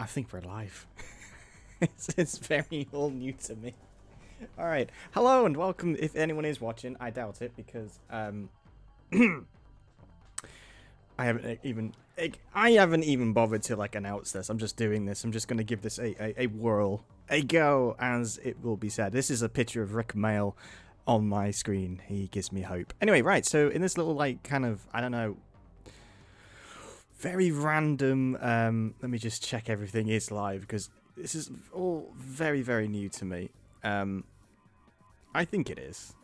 think we're live. It's very all new to me. All right, hello and welcome. If anyone is watching, I doubt it because I haven't even bothered to like announce this. I'm just doing this. I'm just gonna give this a whirl, a go, as it will be said. This is a picture of Rick Mail on my screen. He gives me hope. Anyway, right. So in this little like kind of I don't know. Very random. Let me just check everything is live because this is all very, very new to me. I think it is.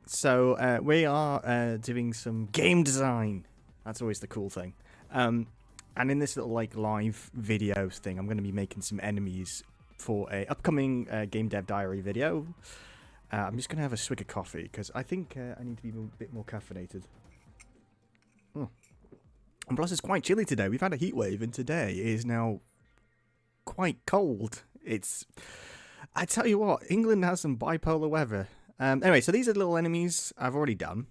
So we are doing some game design. That's always the cool thing. And in this little like live video thing, I'm going to be making some enemies for a upcoming Game Dev Diary video. I'm just going to have a swig of coffee because I think I need to be a bit more caffeinated. And plus, it's quite chilly today. We've had a heat wave, and today is now quite cold. I tell you what, England has some bipolar weather. Anyway, so these are the little enemies I've already done.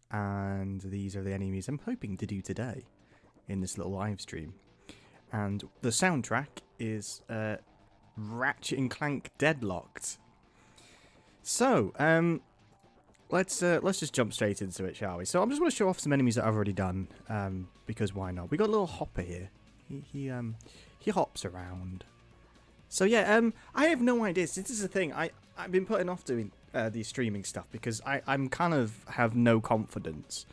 And these are the enemies I'm hoping to do today in this little live stream. And the soundtrack is Ratchet and Clank Deadlocked. So, let's just jump straight into it, shall we? So I'm just going to show off some enemies that I've already done, because why not? We got a little hopper here. He hops around. So yeah, I have no idea. This is the thing. I've been putting off doing the streaming stuff because I'm kind of have no confidence,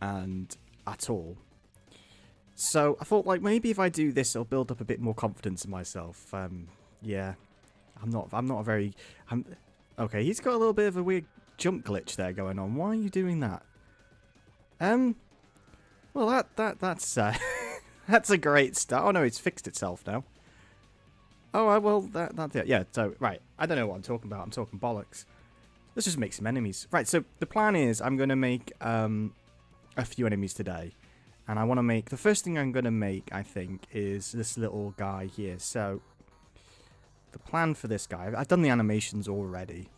and at all. So I thought like maybe if I do this, I'll build up a bit more confidence in myself. Yeah, I'm not a very. Okay, he's got a little bit of a weird jump glitch there going on. Why are you doing that? Well, that's that's a great start. Oh no, it's fixed itself now. Oh well, that's it. Yeah. So right, I don't know what I'm talking about. I'm talking bollocks. Let's just make some enemies. Right. So the plan is I'm gonna make a few enemies today, and I want to make the first thing I'm gonna make. I think is this little guy here. So the plan for this guy, I've done the animations already.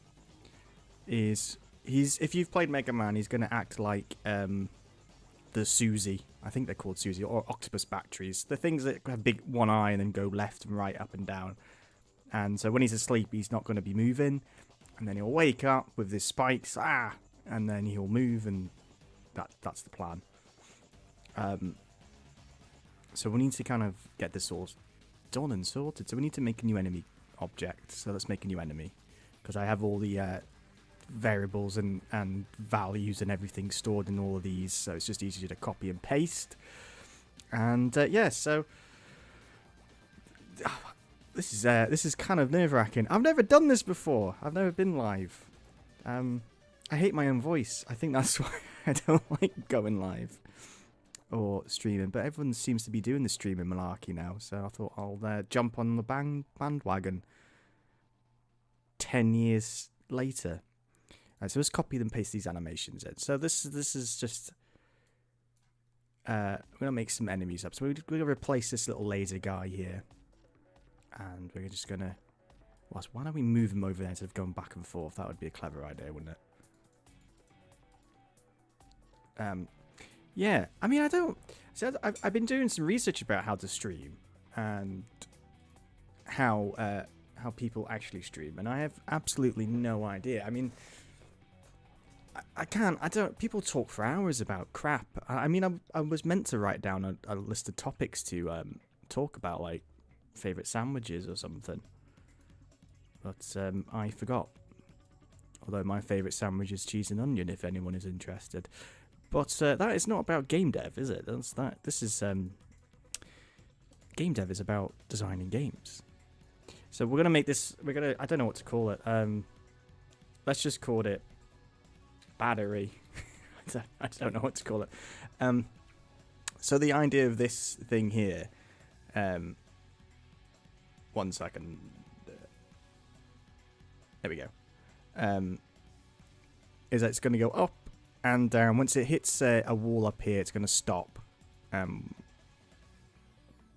He's if you've played Mega Man, he's gonna act like the Susie. I think they're called Susie or octopus batteries. The things that have big one eye and then go left and right, up and down. And so when he's asleep, he's not going to be moving, and then he'll wake up with his spikes, and then he'll move, and that's the plan. So we need to kind of get this all done and sorted. So we need to make a new enemy object. So let's make a new enemy because I have all the variables and values and everything stored in all of these, so it's just easier to copy and paste. And yeah, so this is kind of nerve-wracking. I've never done this before. I've never been live. I hate my own voice. I think that's why I don't like going live or streaming, but everyone seems to be doing the streaming malarkey now, so I thought I'll jump on the bandwagon 10 years later. Right, so let's copy and paste these animations in. So this is just we're gonna make some enemies up. So we're gonna replace this little laser guy here, and we're just gonna. Why don't we move him over there instead of going back and forth? That would be a clever idea, wouldn't it? Yeah. I mean, I don't. So I've been doing some research about how to stream and how people actually stream, and I have absolutely no idea. I mean. People talk for hours about crap. I mean, I was meant to write down a list of topics to talk about, like favourite sandwiches or something. But I forgot. Although my favourite sandwich is cheese and onion, if anyone is interested. But that is not about game dev, is it? This is game dev is about designing games. So we're gonna make this. I don't know what to call it. Let's just call it battery. I don't know what to call it. So the idea of this thing here, 1 second. There we go. Is that it's going to go up and down. Once it hits a wall up here, it's going to stop. I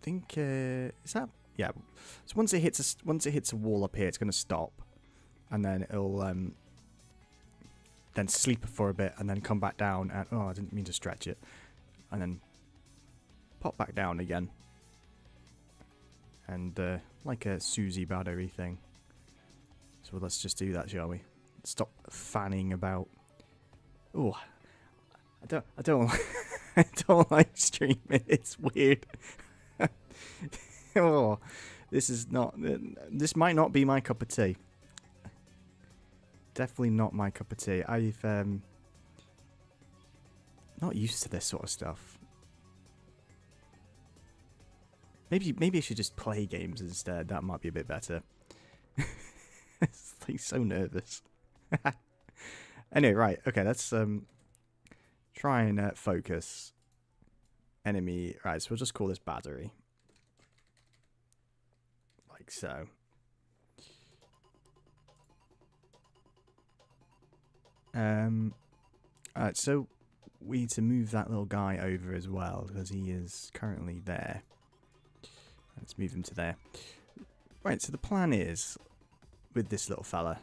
think is that yeah. So once it hits a wall up here, it's going to stop, and then it'll then sleep for a bit and then come back down and I didn't mean to stretch it, and then pop back down again. and like a Susie battery thing. So let's just do that, shall we? Stop fanning about. Oh, I don't I don't like streaming. It's weird. Oh, this might not be my cup of tea. Definitely not my cup of tea. I've not used to this sort of stuff. Maybe I should just play games instead. That might be a bit better. It's like so nervous. Anyway, right. Okay, let's try and focus. Enemy. Right, so we'll just call this battery. Like so. Alright, so we need to move that little guy over as well, because he is currently there. Let's move him to there. Right, so the plan is, with this little fella,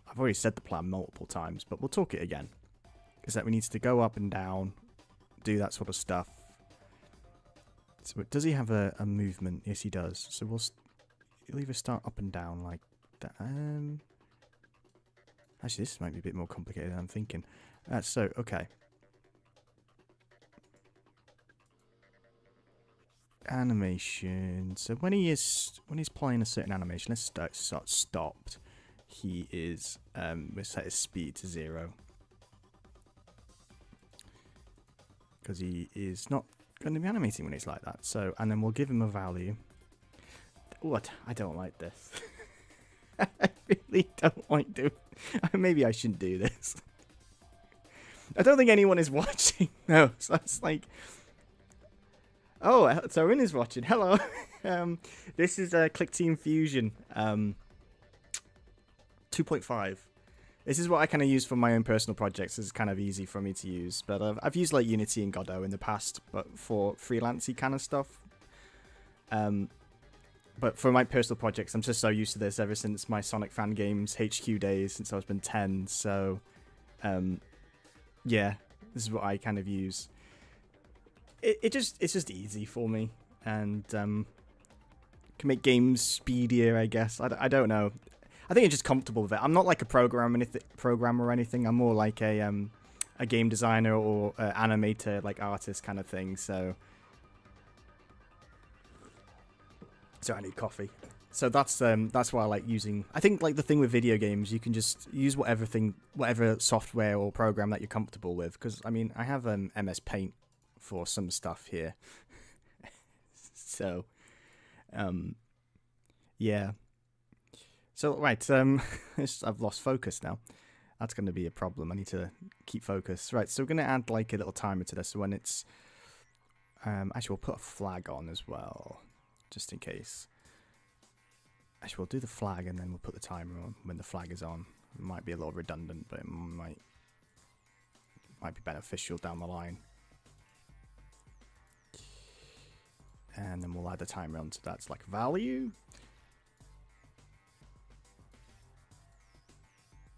I've already said the plan multiple times, but we'll talk it again. Is that we need to go up and down, do that sort of stuff. So does he have a movement? Yes, he does. So he'll either start up and down like that. Actually, this might be a bit more complicated than I'm thinking. So, okay. Animation. So when he's playing a certain animation, let's start stopped. He is we'll set his speed to 0. Because he is not going to be animating when it's like that. So, and then we'll give him a value. What? I don't like this. I really don't like doing. Maybe I shouldn't do this. I don't think anyone is watching. No, so it's like. Oh, Sorin is watching. Hello. This is Click Team Fusion 2.5. This is what I kind of use for my own personal projects. It's kind of easy for me to use. But I've used like Unity and Godot in the past, but for freelancey kind of stuff. But for my personal projects, I'm just so used to this ever since my Sonic Fan Games HQ days, since I was been 10. So, yeah, this is what I kind of use. It's just easy for me, and can make games speedier, I guess. I don't know. I think I'm just comfortable with it. I'm not like a programmer or anything. I'm more like a game designer or animator, like artist kind of thing. So I need coffee. So that's why I like using. I think like the thing with video games, you can just use whatever software or program that you're comfortable with. Because I mean, I have MS Paint for some stuff here. So, yeah. So right, I've lost focus now. That's going to be a problem. I need to keep focus. Right, so we're going to add like a little timer to this. So when it's, actually we'll put a flag on as well, just in case. Actually, we'll do the flag and then we'll put the timer on when the flag is on. It might be a little redundant, but it might be beneficial down the line. And then we'll add the timer on, so that's like value.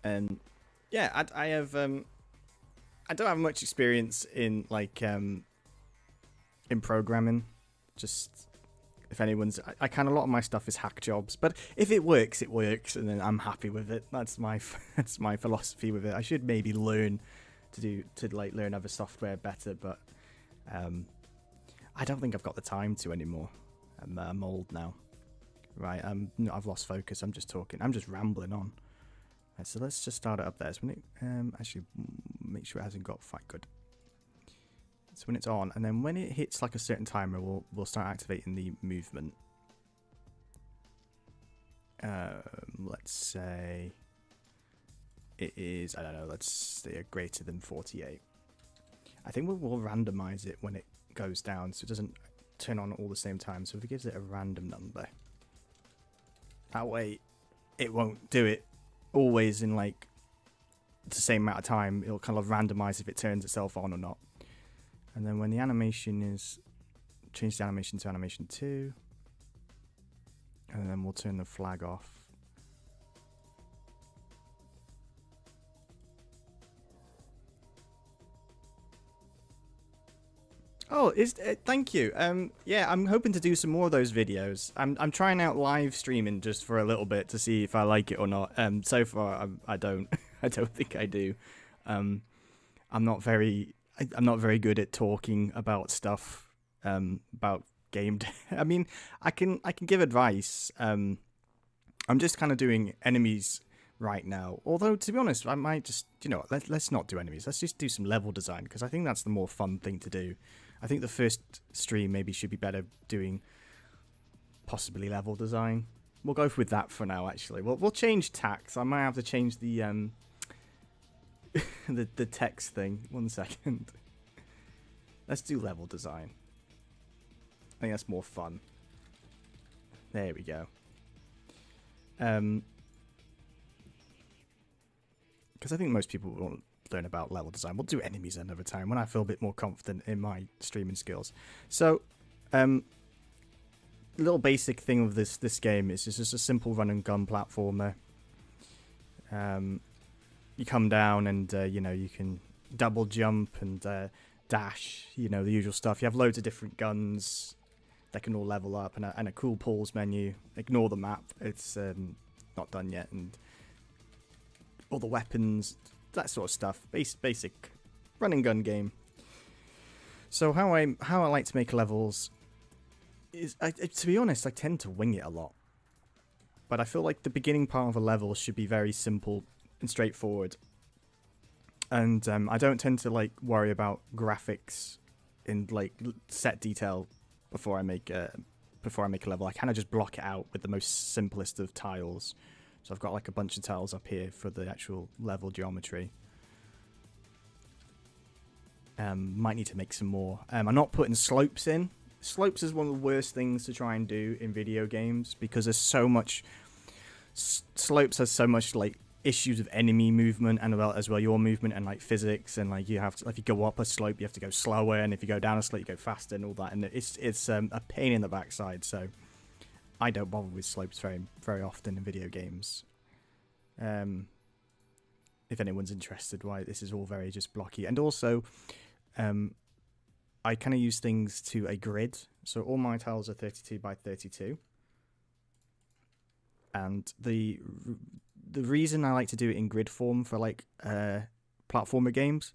And yeah, I have I don't have much experience in like in programming. Just if anyone's, I kind of, a lot of my stuff is hack jobs, but if it works, it works, and then I'm happy with it. That's my philosophy with it. I should maybe learn to learn other software better, but I don't think I've got the time to anymore. I'm old now, right? I've lost focus. I'm just talking. I'm just rambling on. Right, so let's just start it up there. So when it actually make sure it hasn't got quite good. So when it's on, and then when it hits like a certain timer, we'll start activating the movement. Let's say it is, I don't know, let's say greater than 48. I think we'll randomize it when it goes down, so it doesn't turn on all the same time. So if it gives it a random number, that way it won't do it always in like the same amount of time. It'll kind of randomize if it turns itself on or not. And then when the animation is, change the animation to animation 2, and then we'll turn the flag off. Oh, thank you. Yeah, I'm hoping to do some more of those videos. I'm trying out live streaming just for a little bit to see if I like it or not. So far I don't I don't think I do. Um, I'm not very good at talking about stuff. About game. I mean, I can give advice. I'm just kind of doing enemies right now. Although, to be honest, I might just, let's not do enemies. Let's just do some level design, because I think that's the more fun thing to do. I think the first stream maybe should be better doing possibly level design. We'll go with that for now, actually. We'll change tax. I might have to change the the text thing. 1 second. Let's do level design. I think that's more fun. There we go. Because I think most people won't learn about level design. We'll do enemies another time when I feel a bit more confident in my streaming skills. So, little basic thing of this game is just a simple run and gun platformer. You come down and you can double jump and dash. The usual stuff. You have loads of different guns that can all level up, and a cool pulls menu. Ignore the map; it's not done yet, and all the weapons, that sort of stuff. Basic run and gun game. So how I like to make levels is, to be honest, I tend to wing it a lot. But I feel like the beginning part of a level should be very simple and straightforward. And I don't tend to worry about graphics in set detail before I make a level. I kind of just block it out with the most simplest of tiles. So I've got a bunch of tiles up here for the actual level geometry. Might need to make some more. I'm not putting slopes in. Slopes is one of the worst things to try and do in video games, because there's so much. Slopes has so much issues of enemy movement and as well your movement and physics, and you have to, if you go up a slope you have to go slower, and if you go down a slope you go faster and all that, and it's a pain in the backside. So I don't bother with slopes very very often in video games. If anyone's interested why this is all very just blocky. And also I kind of use things to a grid, so all my tiles are 32 by 32, and the reason I like to do it in grid form for platformer games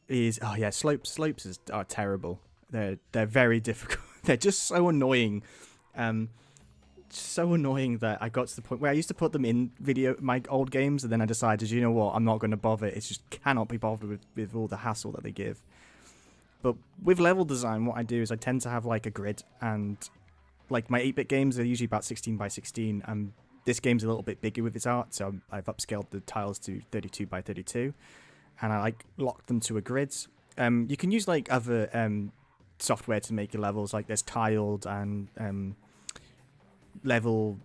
is slopes are terrible. They're very difficult. They're just so annoying. So annoying that I got to the point where I used to put them in my old games, and then I decided, you know what, I'm not going to bother. It just cannot be bothered with all the hassle that they give. But with level design, what I do is I tend to have a grid, and my 8-bit games are usually about 16 by 16, and this game's a little bit bigger with its art, so I've upscaled the tiles to 32 by 32, and I locked them to a grid. You can use other software to make your levels, there's Tiled and level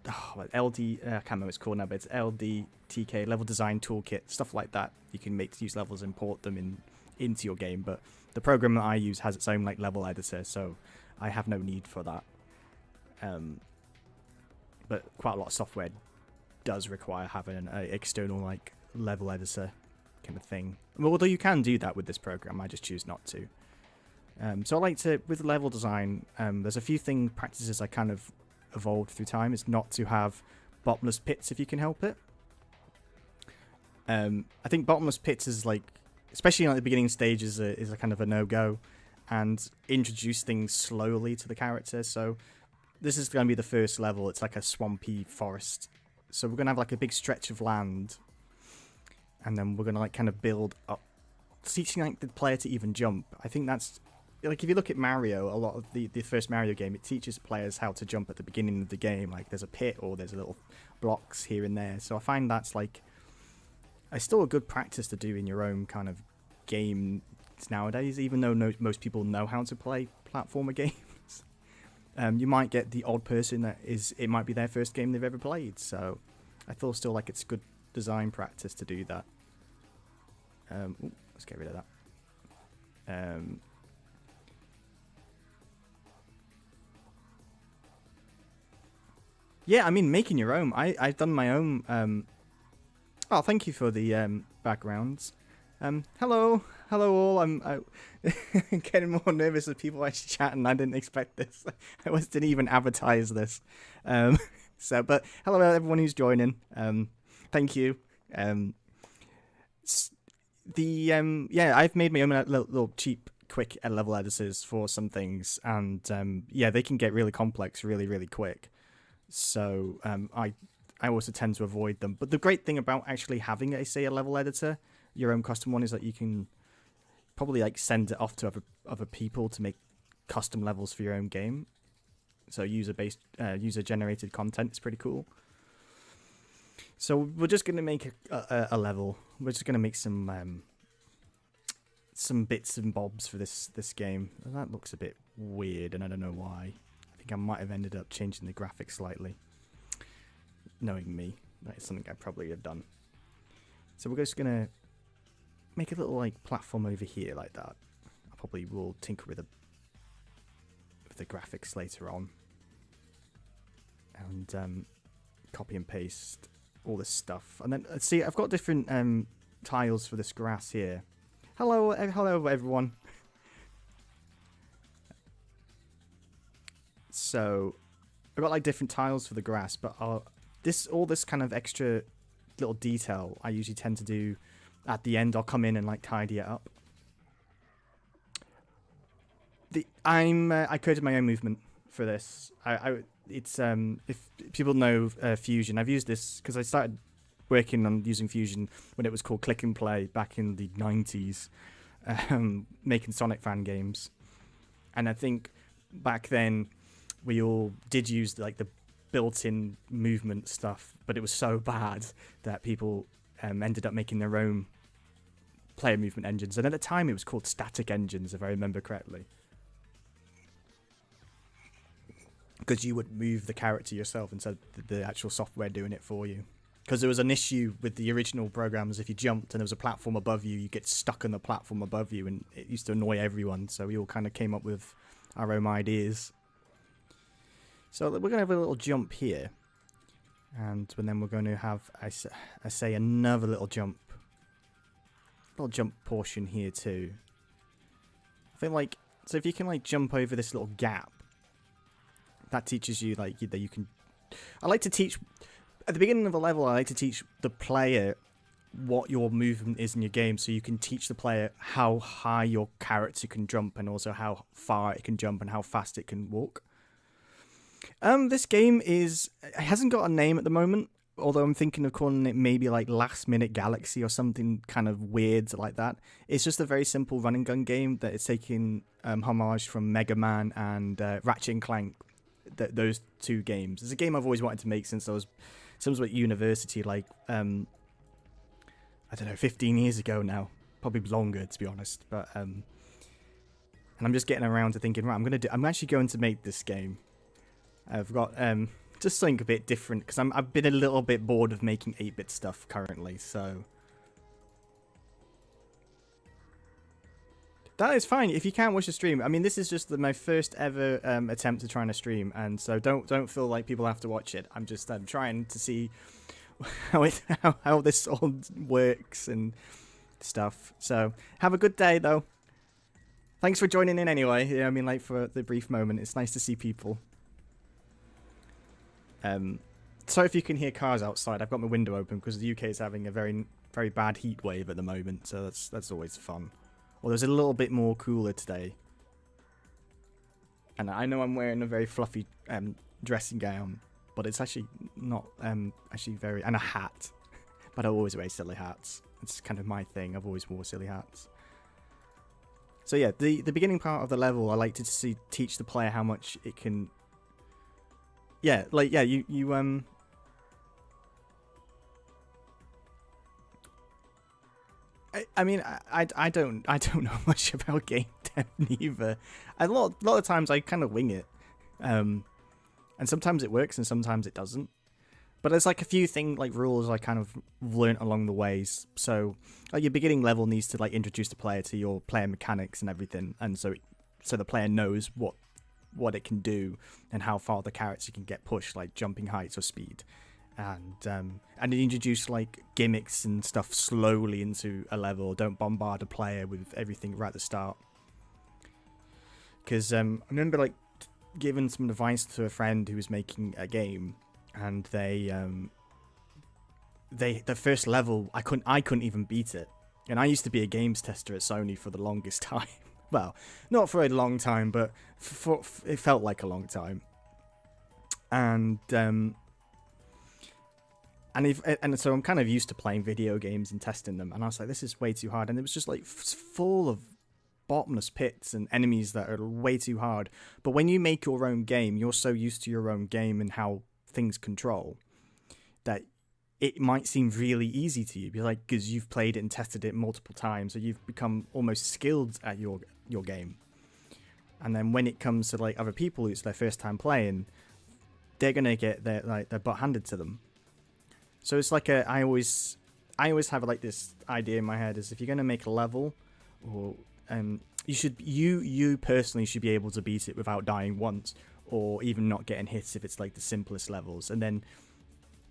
LD, I can't remember what it's called now, but it's LDTK, Level Design Toolkit, stuff like that. You can make use levels, import them into your game, but the program that I use has its own level editor, so I have no need for that. But quite a lot of software does require having an external level editor kind of thing. Although you can do that with this program, I just choose not to. So I like to, with level design, there's a few practices I kind of evolved through time. Is not to have bottomless pits if you can help it. I think bottomless pits is especially at the beginning stages, is a kind of a no-go, and introduce things slowly to the character. So this is going to be the first level. It's a swampy forest. So we're going to have a big stretch of land, and then we're going to kind of build up, teaching the player to even jump. I think that's if you look at Mario, a lot of the first Mario game, it teaches players how to jump at the beginning of the game. There's a pit or there's a little blocks here and there. So I find that's it's still a good practice to do in your own kind of game nowadays, even though most people know how to play platformer games. You might get the odd person it might be their first game they've ever played. So I feel still it's good design practice to do that. Let's get rid of that. Yeah, I mean, making your own. I've done my own. Oh, thank you for the backgrounds. Hello, hello all. I'm getting more nervous with people actually chatting. I didn't expect this. Didn't even advertise this. Um, but hello everyone who's joining. Thank you. Yeah, I've made my own little cheap, quick level editors for some things, and yeah, they can get really complex really, really quick. So I also tend to avoid them. But the great thing about actually having a level editor, your own custom one, is that you can probably like send it off to other people to make custom levels for your own game. So user generated content is pretty cool. So we're just gonna make a level. We're just gonna make some bits and bobs for this game. That looks a bit weird, and I don't know why. I think I might have ended up changing the graphics slightly. Knowing me, that is something I probably have done. So we're just gonna make a little like platform over here like that. I probably will tinker with the graphics later on, and copy and paste all this stuff. And then see, I've got different tiles for this grass here. Hello everyone. So I've got like different tiles for the grass, but all this kind of extra little detail I usually tend to do at the end. I'll come in and like tidy it up. I created my own movement for this. It's if people know Fusion, I've used this because I started working on using Fusion when it was called Click and Play back in the 90s, making Sonic fan games. And I think back then we all did use like the built-in movement stuff, but it was so bad that people ended up making their own player movement engines. And at the time it was called static engines, if I remember correctly, because you would move the character yourself instead of the actual software doing it for you. Because there was an issue with the original programs. If you jumped and there was a platform above you, you get stuck on the platform above you, and it used to annoy everyone. So we all kind of came up with our own ideas. So we're going to have a little jump here, and then we're going to have, I say, another little jump portion here too. I think like, so if you can like jump over this little gap, that teaches you like that you can. I like to teach at the beginning of a level. I like to teach the player what your movement is in your game, so you can teach the player how high your character can jump, and also how far it can jump and how fast it can walk. This game it hasn't got a name at the moment, although I'm thinking of calling it maybe like Last Minute Galaxy or something kind of weird like that. It's just a very simple run and gun game that is taking homage from Mega Man and Ratchet and Clank, those two games. It's a game I've always wanted to make since I was at university, like I don't know, 15 years ago now, probably longer to be honest. But and I'm just getting around to thinking, right, I'm actually going to make this game. I've got just something a bit different, because I've been a little bit bored of making 8-bit stuff currently, so that is fine if you can't watch the stream. I mean, this is just my first ever attempt to try and stream, and so don't feel like people have to watch it. I'm just trying to see how this all works and stuff. So have a good day though. Thanks for joining in anyway. Yeah, I mean, like, for the brief moment, it's nice to see people. Sorry if you can hear cars outside. I've got my window open because the UK is having a very, very bad heat wave at the moment, so that's always fun. Well, there's a little bit more cooler today, and I know I'm wearing a very fluffy dressing gown, but it's actually not actually very, and a hat. But I always wear silly hats. It's kind of my thing. I've always wore silly hats. So yeah, the beginning part of the level, I like to teach the player how much it can. Yeah, like, yeah, you I mean, I don't know much about game dev neither. A lot of times I kind of wing it, and sometimes it works and sometimes it doesn't. But there's like a few rules I kind of learnt along the ways. So like, your beginning level needs to like introduce the player to your player mechanics and everything, and so the player knows what it can do and how far the character can get pushed, like jumping heights or speed. and introduce like gimmicks and stuff slowly into a level. Don't bombard a player with everything right at the start. Because I remember like giving some advice to a friend who was making a game, and the first level I couldn't even beat it. And I used to be a games tester at Sony for the longest time. Well, not for a long time, but it felt like a long time. And so I'm kind of used to playing video games and testing them, and I was like, this is way too hard. And it was just like full of bottomless pits and enemies that are way too hard. But when you make your own game, you're so used to your own game and how things control that it might seem really easy to you, because you've played it and tested it multiple times, so you've become almost skilled at your game. And then when it comes to like other people, it's their first time playing, they're gonna get their butt handed to them. So it's like I always have like this idea in my head is if you're gonna make a level, or you personally should be able to beat it without dying once, or even not getting hit if it's like the simplest levels. And then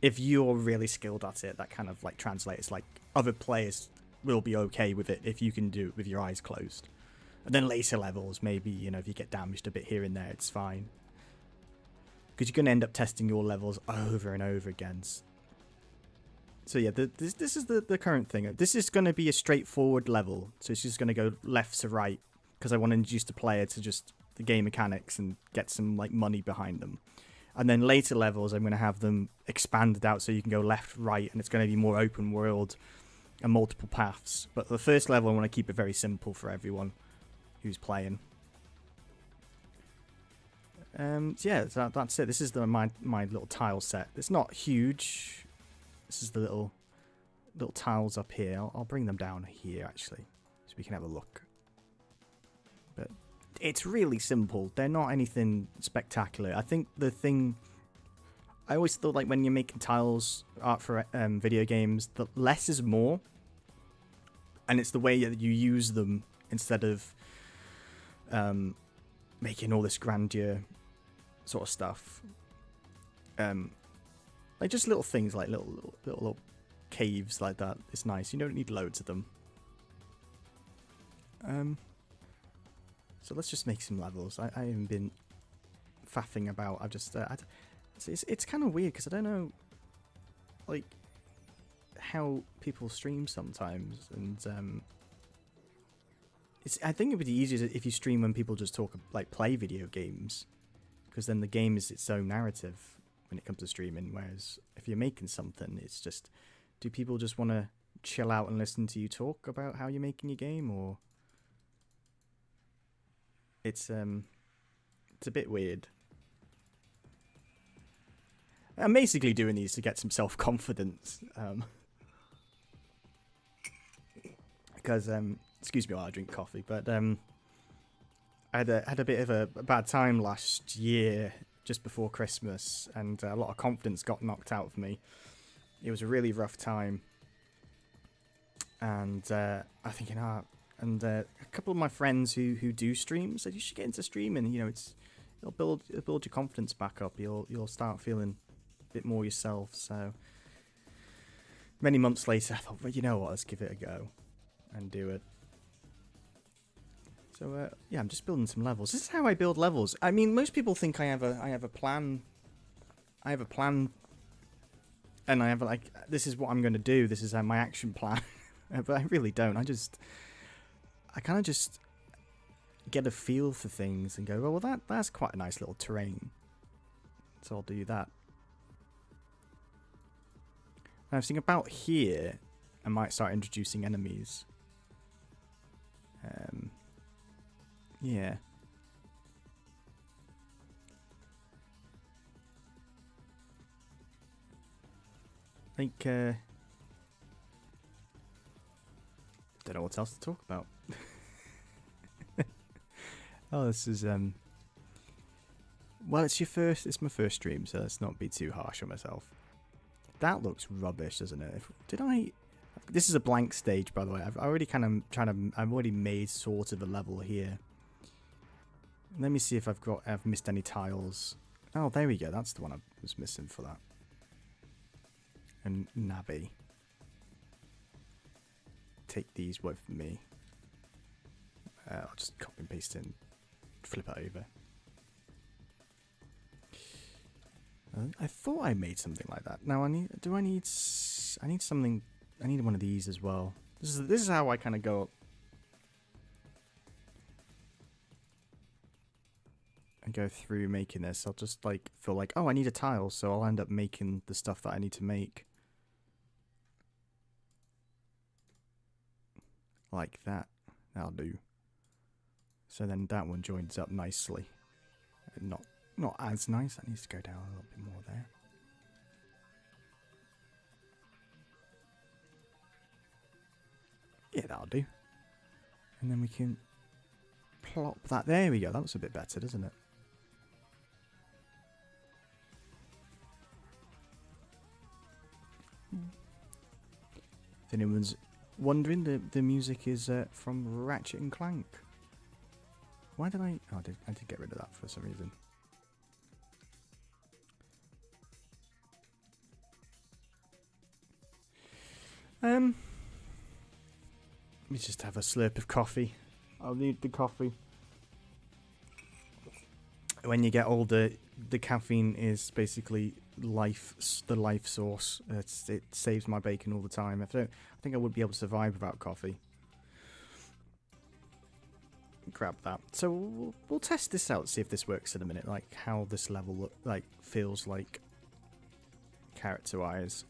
if you're really skilled at it, that kind of like translates, like other players will be okay with it if you can do it with your eyes closed. And then later levels, maybe, if you get damaged a bit here and there, it's fine. Because you're going to end up testing your levels over and over again. So yeah, this is the current thing. This is going to be a straightforward level. So it's just going to go left to right, because I want to introduce the player to just the game mechanics and get some like money behind them. And then later levels, I'm going to have them expanded out so you can go left, right, and it's going to be more open world and multiple paths. But the first level, I want to keep it very simple for everyone who's playing. Yeah, that's it. This is my little tile set. It's not huge. This is the little tiles up here. I'll bring them down here, actually, so we can have a look. But it's really simple. They're not anything spectacular. I think the thing... I always thought, like, when you're making tiles art for video games, the less is more. And it's the way that you use them instead of making all this grandeur sort of stuff. Like, just little things, like little caves like that. It's nice. You don't need loads of them. So let's just make some levels. I haven't been faffing about. I've just... it's kind of weird, because I don't know, like, how people stream sometimes. And I think it would be easier if you stream when people just talk, like, play video games. Because then the game is its own narrative when it comes to streaming. Whereas if you're making something, it's just... Do people just want to chill out and listen to you talk about how you're making your game, or... It's a bit weird. I'm basically doing these to get some self-confidence. Because, excuse me while I drink coffee, but I had a bit of a bad time last year, just before Christmas, and a lot of confidence got knocked out of me. It was a really rough time. And I'm thinking, and a couple of my friends who do stream said, you should get into streaming. It'll build your confidence back up. You'll start feeling a bit more yourself. So many months later, I thought, well, you know what? Let's give it a go and do it. So yeah, I'm just building some levels. This is how I build levels. I mean, most people think I have a plan. I have a plan, and I have like, this is what I'm going to do. This is my action plan. But I really don't. I kind of just get a feel for things and go, well, that's quite a nice little terrain. So I'll do that. And I was thinking about here, I might start introducing enemies. Yeah. I think, don't know what else to talk about. Oh, this is, well, it's my first stream, so let's not be too harsh on myself. That looks rubbish, doesn't it? This is a blank stage, by the way. I've already made sort of a level here. Let me see if I've missed any tiles. Oh, there we go. That's the one I was missing for that. and Nabby. Take these with me. I'll just copy and paste it and flip it over. I thought I made something like that. Now I need something. I need one of these as well. This is how I kind of go. And go through making this. I'll just like feel like, oh, I need a tile, so I'll end up making the stuff that I need to make. Like that. That'll do. So then that one joins up nicely. Not as nice. That needs to go down a little bit more there. Yeah, that'll do. And then we can plop that. There we go. That looks a bit better, doesn't it? If anyone's wondering, the music is from Ratchet and Clank. Why did I... Oh, I did get rid of that for some reason. Let me just have a slurp of coffee. I'll need the coffee. When you get older, the caffeine is basically the life source. It saves my bacon all the time. I think I would be able to survive without coffee. Grab that. So we'll test this out, see if this works in a minute. Like how this level feels like character-wise.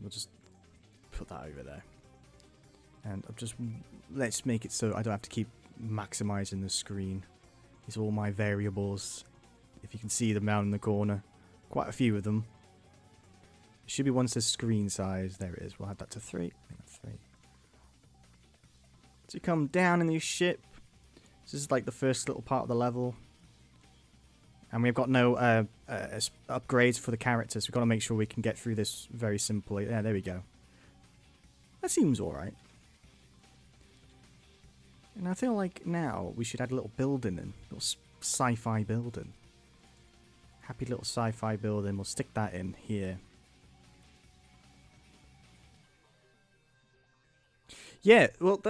We'll just put that over there. And let's make it so I don't have to keep maximizing the screen. These are all my variables. If you can see them down in the corner. Quite a few of them. It should be one says screen size. There it is. We'll add that to 3. I think that's 3. So you come down in this ship. This is like the first little part of the level. And we've got no upgrades for the characters. We've got to make sure we can get through this very simply. Yeah, there we go. That seems alright. And I feel like now we should add a little building in. A little sci-fi building. Happy little sci-fi building. We'll stick that in here. Yeah, well,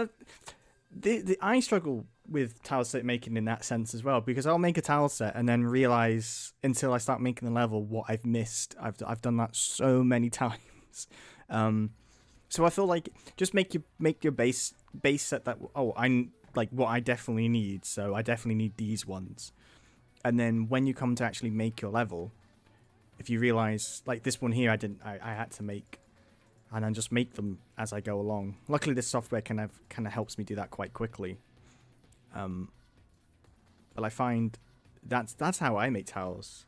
I struggle with tile set making in that sense as well, because I'll make a tile set and then realize until I start making the level what I've missed. I've done that so many times. So I feel like just make your base set that I'm like what I definitely need. So I definitely need these ones, and then when you come to actually make your level, if you realize like this one here, I had to make. And then just make them as I go along. Luckily, this software kind of helps me do that quite quickly. But I find that's how I make tiles.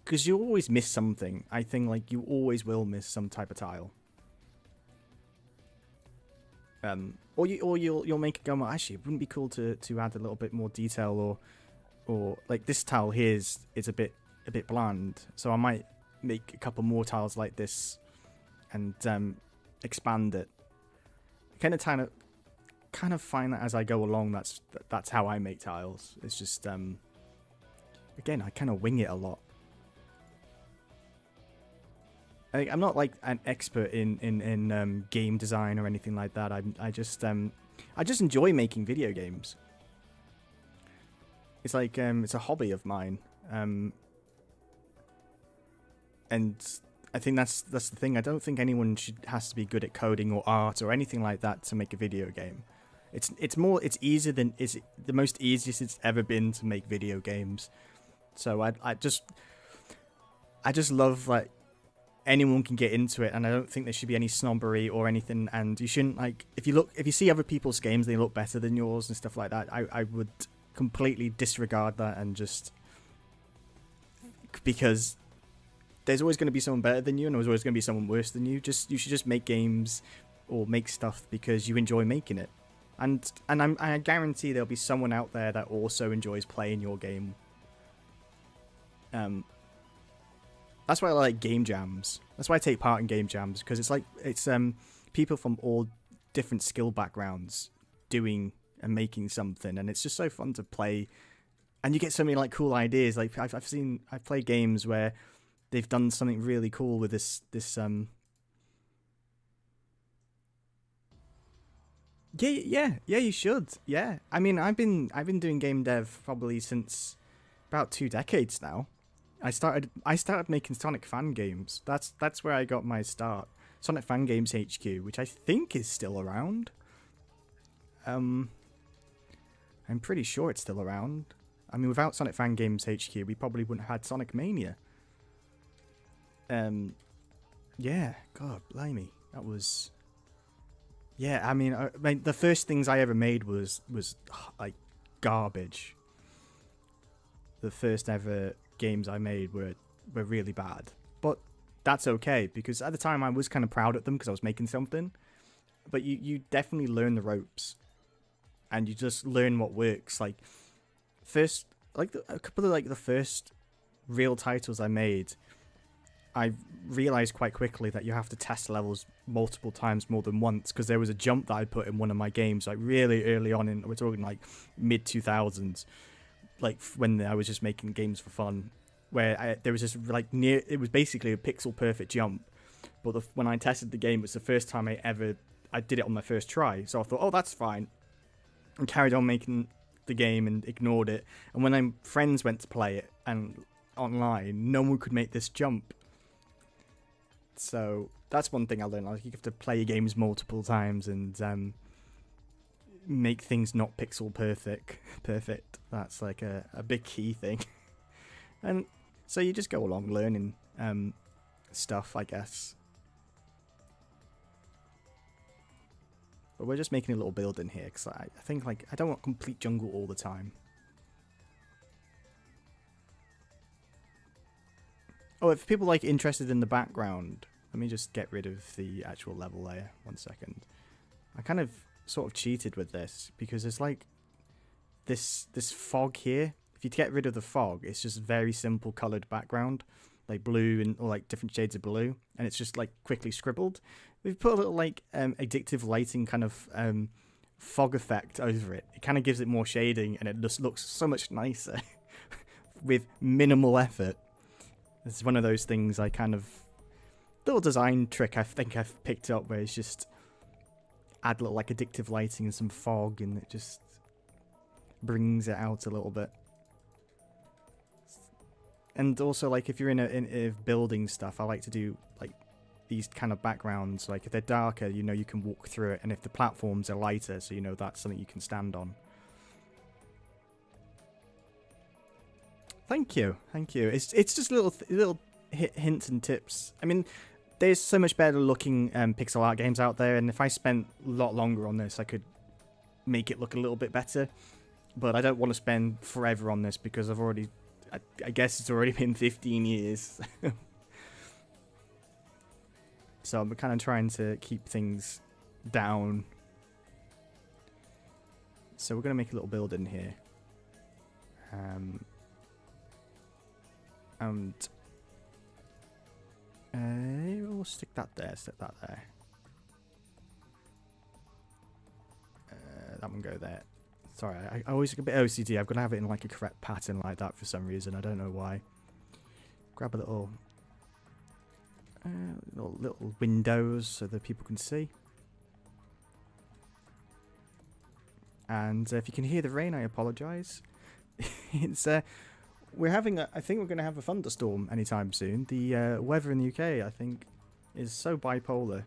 Because you always miss something. I think like you always will miss some type of tile. Or you'll make it go. Well, actually, it wouldn't be cool to add a little bit more detail or like this tile here is a bit bland. So I might make a couple more tiles like this. And expand it. Kind of find that as I go along. That's how I make tiles. It's just again, I kind of wing it a lot. I'm not like an expert in game design or anything like that. I just enjoy making video games. It's like it's a hobby of mine. And I think that's the thing. I don't think anyone has to be good at coding or art or anything like that to make a video game. It's easier than it's the most easiest it's ever been to make video games. So I just love like anyone can get into it, and I don't think there should be any snobbery or anything. And you shouldn't like if you see other people's games, they look better than yours and stuff like that. I would completely disregard that and just because. There's always going to be someone better than you, and there's always going to be someone worse than you. You should just make games or make stuff because you enjoy making it, and I guarantee there'll be someone out there that also enjoys playing your game. That's why I like game jams. That's why I take part in game jams, because it's people from all different skill backgrounds doing and making something, and it's just so fun to play, and you get so many like cool ideas. Like I've played games where they've done something really cool with this Yeah, you should. Yeah. I mean, I've been doing game dev probably since about 2 decades now. I started making Sonic fan games. That's where I got my start. Sonic Fan Games HQ, which I think is still around. Um I'm pretty sure it's still around. I mean, without Sonic Fan Games HQ, we probably wouldn't have had Sonic Mania. Yeah, God, blimey. That was Yeah, I mean, the first things I ever made was like garbage. The first ever games I made were really bad, but that's okay because at the time I was kind of proud of them because I was making something. But you definitely learn the ropes, and you just learn what works. Like first, like a couple of like the first real titles I made, I realized quite quickly that you have to test levels multiple times more than once because there was a jump that I put in one of my games like really early on in, we're talking like mid 2000s, like when I was just making games for fun, where there was this like it was basically a pixel perfect jump, but when I tested the game, it was the first time I did it on my first try, so I thought, oh, that's fine, and carried on making the game and ignored it. And when my friends went to play it and online, no one could make this jump. So that's one thing I learned. Like, you have to play your games multiple times and make things not pixel perfect. That's like a big key thing. And so you just go along learning stuff, I guess. But we're just making a little building here because I think like I don't want complete jungle all the time. Oh, if people like interested in the background, let me just get rid of the actual level layer. 1 second. I kind of sort of cheated with this because there's like this fog here. If you get rid of the fog, it's just very simple colored background, like blue and or like different shades of blue, and it's just like quickly scribbled. We've put a little like addictive lighting kind of fog effect over it. It kind of gives it more shading, and it just looks so much nicer with minimal effort. It's one of those things I kind of little design trick I think I've picked up where it's just add a little like addictive lighting and some fog, and it just brings it out a little bit. And also, like, if you're in a building stuff, I like to do like these kind of backgrounds. Like if they're darker, you know you can walk through it, and if the platforms are lighter, so you know that's something you can stand on. Thank you. It's just little hints and tips. I mean, there's so much better looking pixel art games out there, and if I spent a lot longer on this, I could make it look a little bit better. But I don't want to spend forever on this because I guess it's already been 15 years. So I'm kind of trying to keep things down. So we're going to make a little build in here. And we'll stick that there, that one go there. Sorry, I always get a bit OCD. I've got to have it in like a correct pattern like that for some reason. I don't know why. Grab a little little windows so that people can see. And if you can hear the rain, I apologise. It's we're having I think we're going to have a thunderstorm anytime soon. The weather in the UK, I think, is so bipolar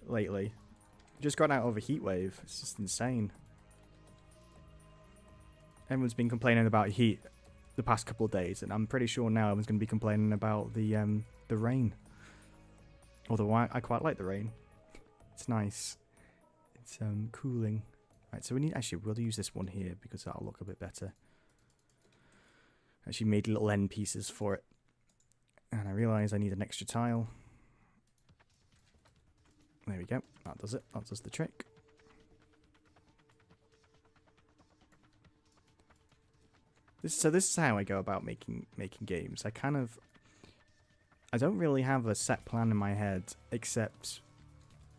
lately. Just got out of a heat wave. It's just insane. Everyone's been complaining about heat the past couple of days, and I'm pretty sure now everyone's going to be complaining about the rain. Although I quite like the rain. It's nice. It's cooling. Right, so we'll use this one here because that'll look a bit better. Actually made little end pieces for it. And I realise I need an extra tile. There we go. That does it. That does the trick. This is how I go about making games. I don't really have a set plan in my head, except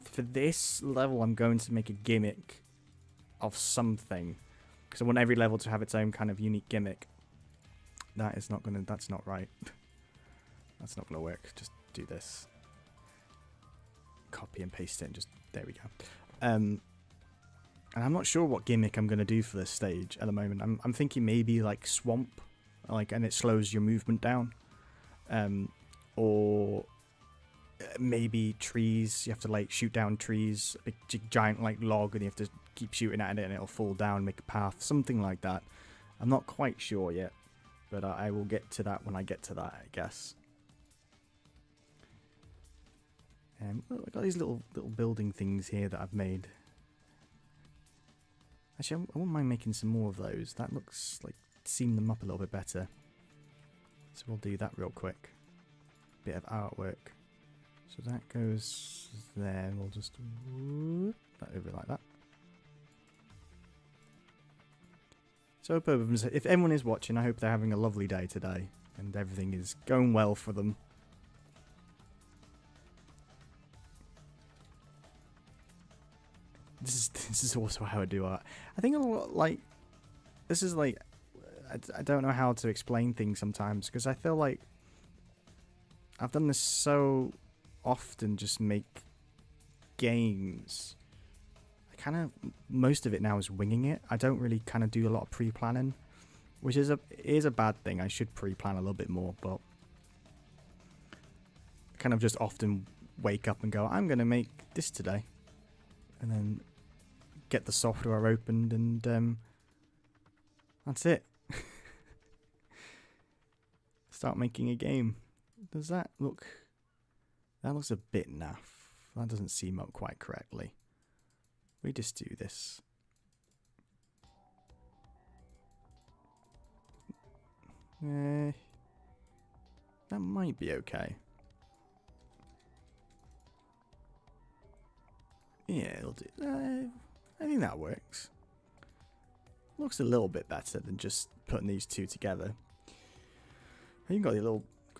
for this level I'm going to make a gimmick of something, because I want every level to have its own kind of unique gimmick. That's not right. That's not going to work. Just do this. Copy and paste it and just... There we go. And I'm not sure what gimmick I'm going to do for this stage at the moment. I'm thinking maybe like swamp, like, and it slows your movement down. Or maybe trees. You have to like shoot down trees, a big giant like log, and you have to keep shooting at it and it'll fall down, make a path, something like that. I'm not quite sure yet, but I will get to that when I get to that, I guess. I've got these little building things here that I've made. Actually, I wouldn't mind making some more of those. That looks like seam them up a little bit better. So we'll do that real quick. Bit of artwork. So that goes there, and we'll just whoop that over like that. So if anyone is watching, I hope they're having a lovely day today and everything is going well for them. This is also how I do art. I think a lot like this is like I don't know how to explain things sometimes because I feel like I've done this so often, just make games. I kind of most of it now is winging it. I don't really kind of do a lot of pre-planning, which is a bad thing. I should pre-plan a little bit more, but I kind of just often wake up and go, I'm going to make this today, and then get the software opened, and that's it. Start making a game. Does that look... That looks a bit naff. That doesn't seam up quite correctly. We just do this. That might be okay. Yeah, it'll do. I think that works. Looks a little bit better than just putting these two together. You've got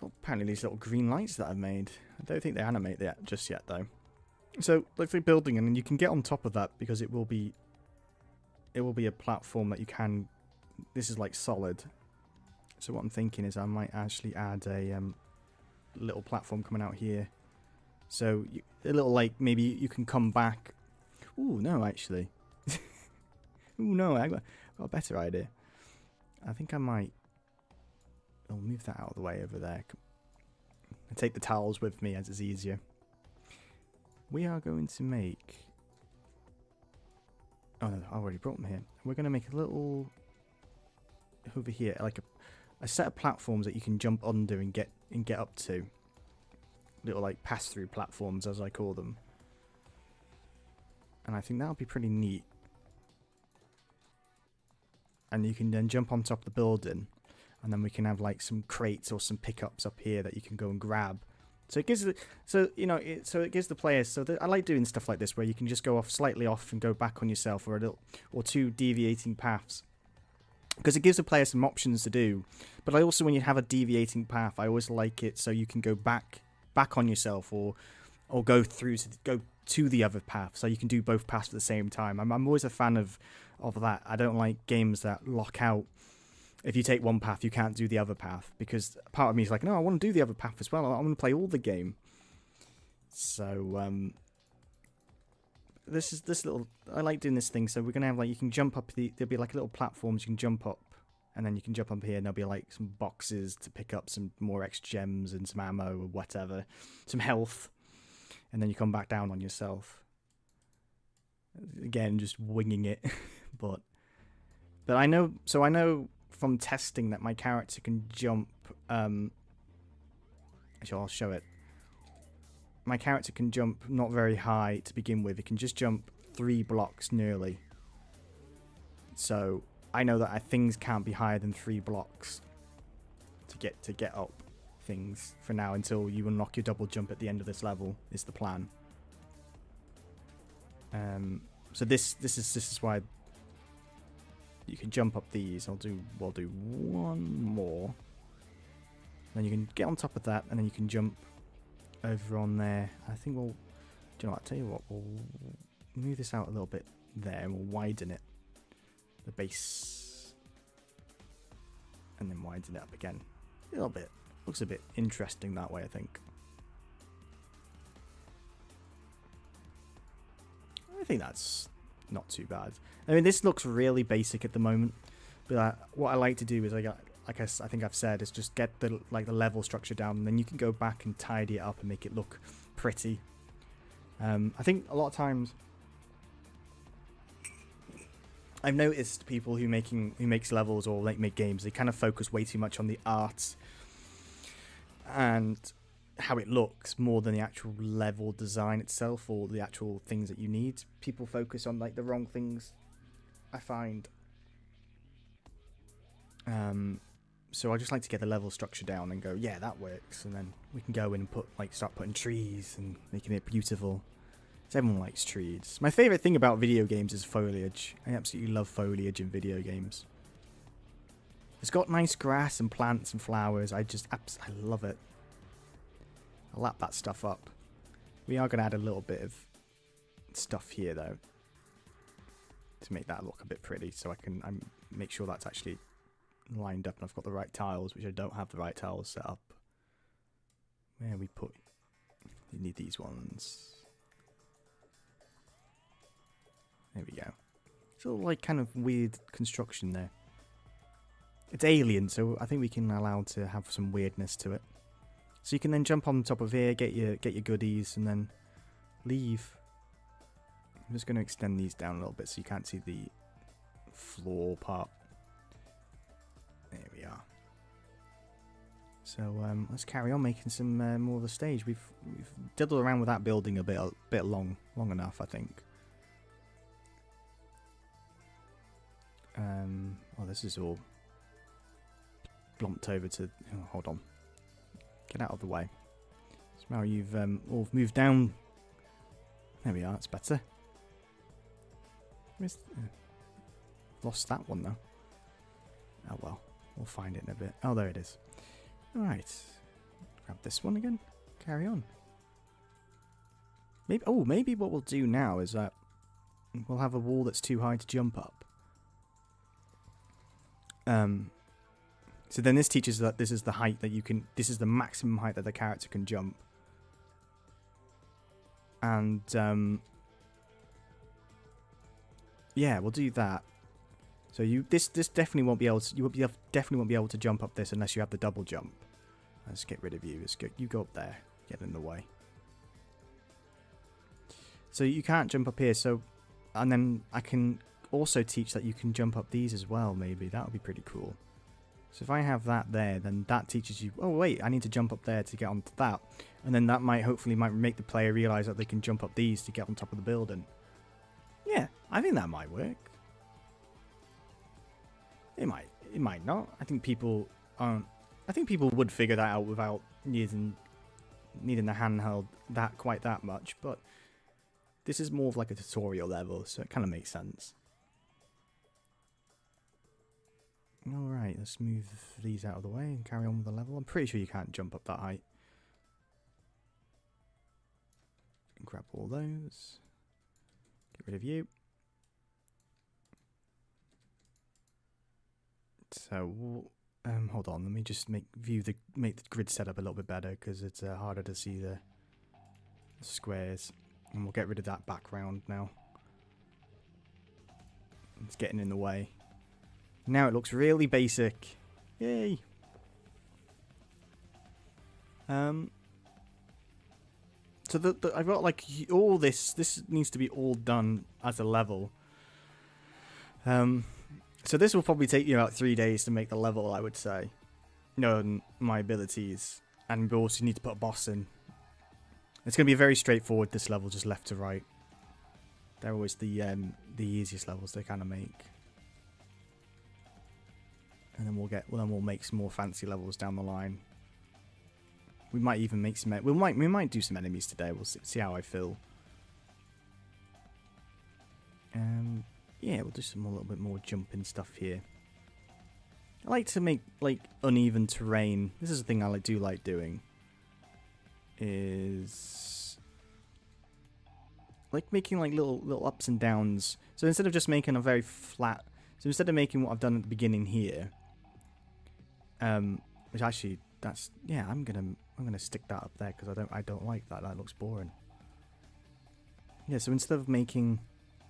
apparently these little green lights that I've made. I don't think they animate that just yet though. So like they're building, and then you can get on top of that because it will be a platform that you can. This is like solid. So what I'm thinking is I might actually add a little platform coming out here. So a little like maybe you can come back. Ooh, no, actually. Ooh, no, I got a better idea. I think I might. I'll move that out of the way over there. I take the towels with me as it's easier. We are going to make... Oh no, I already brought them here. We're going to make a little... Over here, like a set of platforms that you can jump under and get up to. Little like pass-through platforms, as I call them. And I think that'll be pretty neat. And you can then jump on top of the building. And then we can have like some crates or some pickups up here that you can go and grab. So it gives it gives the players. So I like doing stuff like this where you can just go slightly off and go back on yourself, or two deviating paths, because it gives the player some options to do. But I also, when you have a deviating path, I always like it so you can go back on yourself, or go to the other path, so you can do both paths at the same time. I'm always a fan of that. I don't like games that lock out. If you take one path, you can't do the other path, because part of me is like, no, I want to do the other path as well. I want to play all the game. So this little, I like doing this thing. So we're gonna have like, you can jump up there'll be like little platforms you can jump up, and then you can jump up here, and there'll be like some boxes to pick up some more extra gems and some ammo or whatever, some health, and then you come back down on yourself. Again, just winging it, but I know. So I know from testing that my character can jump. Actually, I'll show it. My character can jump not very high to begin with. It can just jump 3 blocks nearly. So I know that things can't be higher than 3 blocks to get up things for now, until you unlock your double jump at the end of this level is the plan. So this is why you can jump up these. We'll do one more. Then you can get on top of that, and then you can jump over on there. I think we'll... Do you know what? I'll tell you what. We'll move this out a little bit there, and we'll widen it. The base. And then widen it up again. A little bit. Looks a bit interesting that way, I think. I think that's not too bad. I mean, this looks really basic at the moment, but what I like to do is I think I've said, is just get the level structure down, and then you can go back and tidy it up and make it look pretty. I think a lot of times I've noticed people who makes levels or make games, they kind of focus way too much on the art and how it looks more than the actual level design itself or the actual things that you need. People focus on the wrong things, I find. So I just like to get the level structure down and go, yeah, that works, and then we can go in and start putting trees and making it beautiful. So everyone likes trees. My favorite thing about video games is foliage. I absolutely love foliage in video games. It's got nice grass and plants and flowers. I love it. I lap that stuff up. We are going to add a little bit of stuff here though, to make that look a bit pretty, so I can make sure that's actually lined up and I've got the right tiles, which I don't have the right tiles set up. Where we put... You need these ones. There we go. It's all kind of weird construction there. It's alien, so I think we can allow to have some weirdness to it. So you can then jump on top of here, get your goodies, and then leave. I'm just going to extend these down a little bit so you can't see the floor part. There we are. So let's carry on making some more of the stage. We've diddled around with that building a bit long enough, I think. Oh, this is all blomped over to... Oh, hold on. Get out of the way. So now you've all moved down. There we are, it's better. Lost that one though. Oh well, we'll find it in a bit. Oh, there it is. Alright. Grab this one again. Carry on. Maybe what we'll do now is that we'll have a wall that's too high to jump up. So then this teaches that this is the height that you can... This is the maximum height that the character can jump. And, yeah, we'll do that. So this definitely won't be able to... definitely won't be able to jump up this unless you have the double jump. Let's get rid of you. Let's go, you go up there. Get in the way. So you can't jump up here. So, and then I can also teach that you can jump up these as well, maybe. That would be pretty cool. So if I have that there, then that teaches you, oh wait, I need to jump up there to get onto that. And then that hopefully might make the player realise that they can jump up these to get on top of the building. Yeah, I think that might work. It might not. I think people would figure that out without needing the handheld quite that much, but this is more of like a tutorial level, so it kind of makes sense. Alright, let's move these out of the way and carry on with the level. I'm pretty sure you can't jump up that height. Grab all those. Get rid of you. So, hold on, let me just make the grid setup a little bit better, because it's harder to see the squares. And we'll get rid of that background now. It's getting in the way. Now it looks really basic. Yay! So I've got like all this. This needs to be all done as a level. So this will probably take you about 3 days to make the level, I would say. Knowing my abilities, and we also need to put a boss in. It's going to be very straightforward. This level, just left to right. They're always the easiest levels to kind of make. And then we'll make some more fancy levels down the line. We might even make some... We might do some enemies today. We'll see how I feel. Yeah, we'll do some a little bit more jumping stuff here. I like to make like uneven terrain. This is the thing I do like doing. Is like making like little ups and downs. So instead of just making a very flat... So instead of making what I've done at the beginning here... which actually that's yeah. I'm gonna stick that up there because I don't like that. That looks boring. Yeah. So instead of making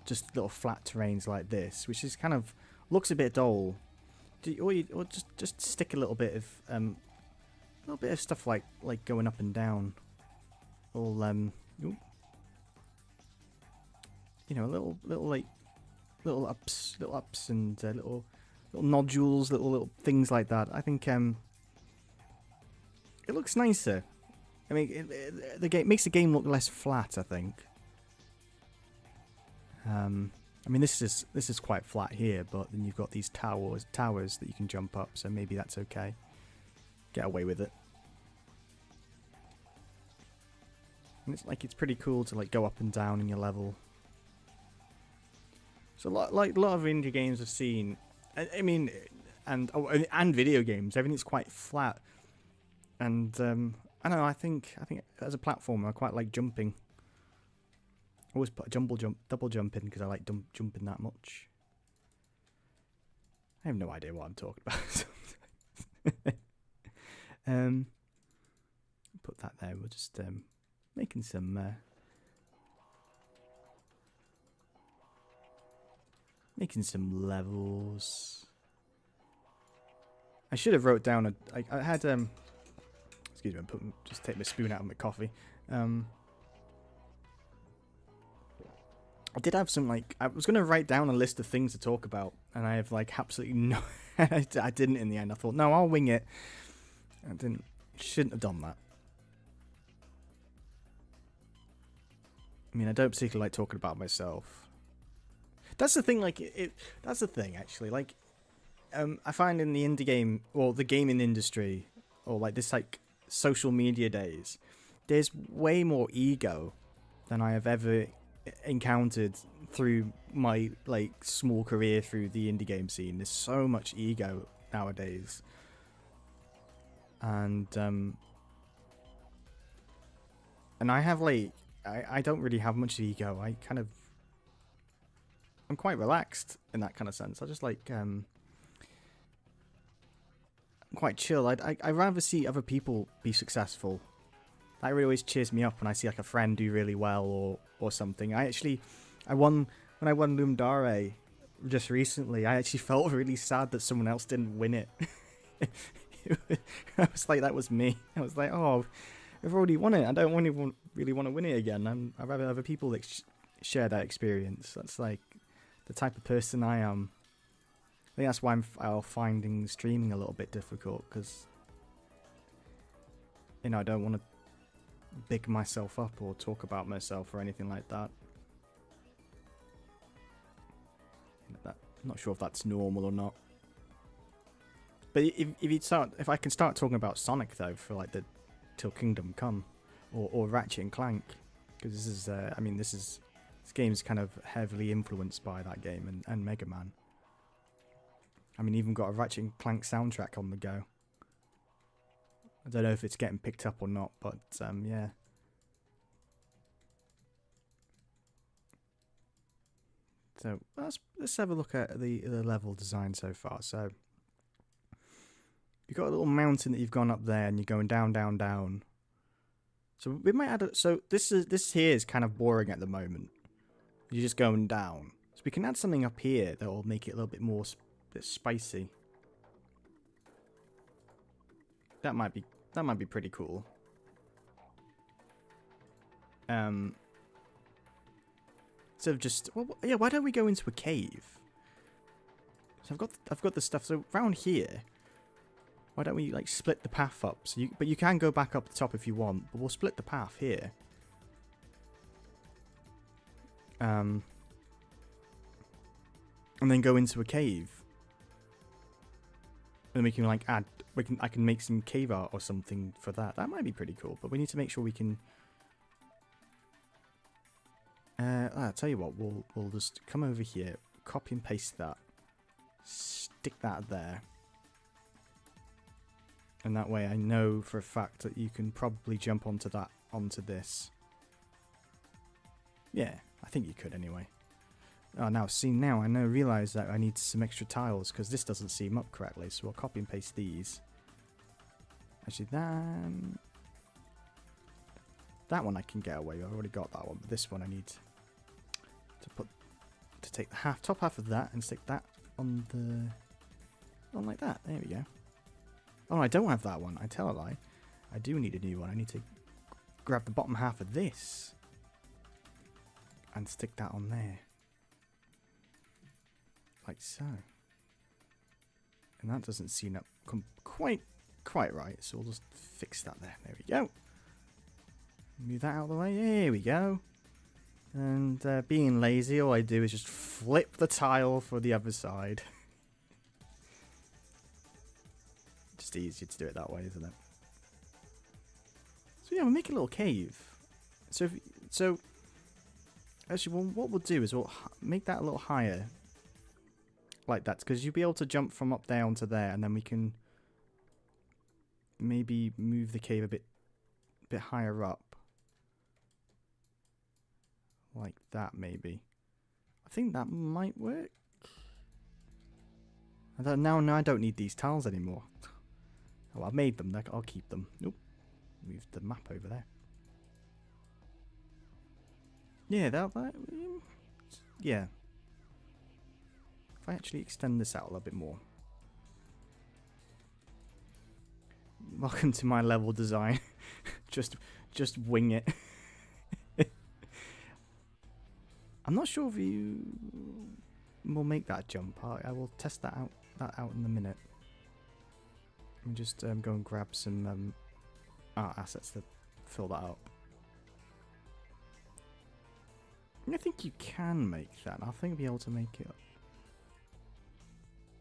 just little flat terrains like this, which is kind of looks a bit dull, or just stick a little bit of stuff like going up and down, all you know, little ups and little nodules, little things like that. I think it looks nicer. I mean, the game makes the game look less flat, I think. I mean, this is quite flat here, but then you've got these towers that you can jump up, so maybe that's okay. Get away with it. And it's pretty cool to go up and down in your level. So a lot of indie games I've seen, I mean, and video games, everything's quite flat. And I don't know. I think as a platformer, I quite like jumping. I always put a double jump in because I like jumping that much. I have no idea what I'm talking about. Put that there. We're just making some levels. I should have wrote down I had excuse me, just take my spoon out of my coffee. I did have some I was gonna write down a list of things to talk about, and I have absolutely no. I didn't in the end. I thought, no, I'll wing it. I shouldn't have done that. I mean, I don't particularly like talking about myself. That's the thing. That's the thing actually. I find in the indie game or the gaming industry, or this social media days, there's way more ego than I have ever encountered through my small career through the indie game scene. There's so much ego nowadays, and I have I don't really have much ego. I'm quite relaxed in that kind of sense. I just I'm quite chill. I'd rather see other people be successful. That really always cheers me up when I see a friend do really well or something. I won when I won Lumdare just recently. I actually felt really sad that someone else didn't win it. I was that was me. I was oh, I've already won it. I don't really want to win it again. I'd rather other people share that experience. That's the type of person I am. I think that's why I'm finding streaming a little bit difficult, because I don't want to big myself up or talk about myself or anything like that. I'm not sure if that's normal or not. But if I can start talking about Sonic though, for the Till Kingdom Come, or Ratchet and Clank, because this is this game's kind of heavily influenced by that game and Mega Man. I mean, even got a Ratchet and Clank soundtrack on the go. I don't know if it's getting picked up or not, but yeah. So let's have a look at the level design so far. So you've got a little mountain that you've gone up there, and you're going down, down, down. So we might add. So this here is kind of boring at the moment. You're just going down. So we can add something up here that will make it a little bit more spicy. That might be pretty cool. So yeah, why don't we go into a cave? So I've got the stuff. So around here, why don't we split the path up? But you can go back up the top if you want. But we'll split the path here. And then go into a cave. And we can add. I can make some cave art or something for that. That might be pretty cool. But we need to make sure we can. I'll tell you what. We'll just come over here, copy and paste that, stick that there, and that way I know for a fact that you can probably jump onto this. Yeah, I think you could anyway. Oh, now I realise that I need some extra tiles because this doesn't seam up correctly. So I'll copy and paste these. Actually, that one I can get away with. I've already got that one. But this one I need to take the top half of that and stick that on like that. There we go. Oh, I don't have that one. I tell a lie. I do need a new one. I need to grab the bottom half of this and stick that on there. Like so. And that doesn't seem to come quite right, so we'll just fix that there. There we go. Move that out of the way. There we go. And being lazy, all I do is just flip the tile for the other side. Just easier to do it that way, isn't it? So yeah, we'll make a little cave. So actually, well, what we'll do is we'll make that a little higher, like that, because you'll be able to jump from up there onto there, and then we can maybe move the cave a bit higher up. Like that, maybe. I think that might work. Now I don't need these tiles anymore. Oh, I've made them. I'll keep them. Nope. Move the map over there. Yeah, yeah. If I actually extend this out a little bit more. Welcome to my level design. just wing it. I'm not sure if you will make that jump. I will test that out in a minute. Let me just go and grab some art assets to fill that up. I think you can make that. I think I'll be able to make it.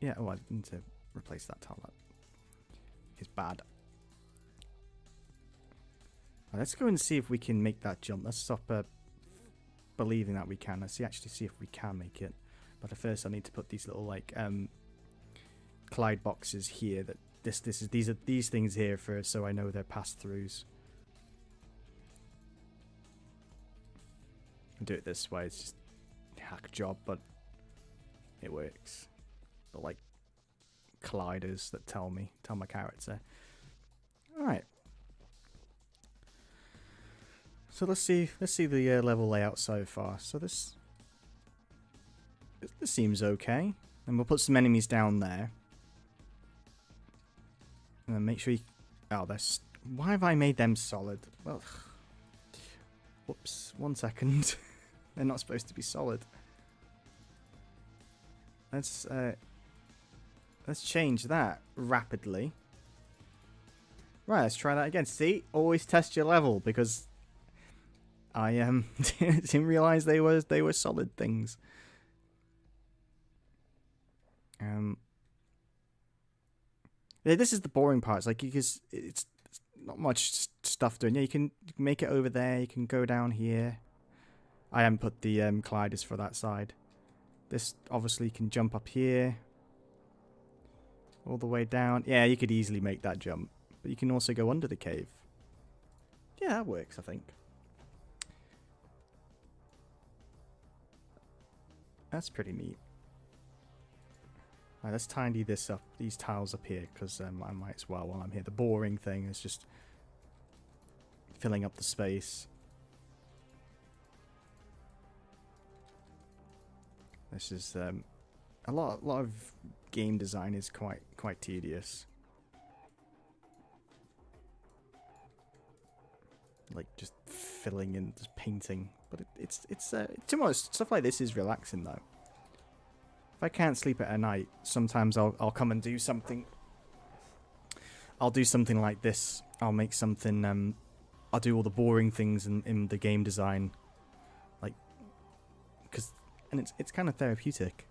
Yeah. Oh, I need to replace that tile. That is bad. Let's go and see if we can make that jump. Let's stop believing that we can. Let's actually see if we can make it. But first, I need to put these little like Clyde boxes here. That these things here first, so I know they're pass-throughs. Do it this way. It's just a hack job, but it works. But like colliders that tell my character. All right. So let's see the level layout so far. So this seems okay, and we'll put some enemies down there, and then make sure you. Oh, why have I made them solid? Well, whoops. 1 second. They're not supposed to be solid. Let's change that rapidly. Right, let's try that again. See, always test your level, because I didn't realize they were solid things. Yeah, this is the boring part. It's like it's not much stuff doing. Yeah, you can make it over there. You can go down here. I haven't put the colliders for that side. This obviously can jump up here, all the way down. Yeah, you could easily make that jump, but you can also go under the cave. Yeah, that works, I think. That's pretty neat. Right, let's tidy this up, these tiles up here, because I might as well while I'm here. The boring thing is just filling up the space. This is a lot of game design is quite tedious. Like just filling and just painting, but it's too much. Stuff like this is relaxing though. If I can't sleep at night, sometimes I'll come and do something. I'll do something like this. I'll make something. I'll do all the boring things in the game design, like, and it's kind of therapeutic.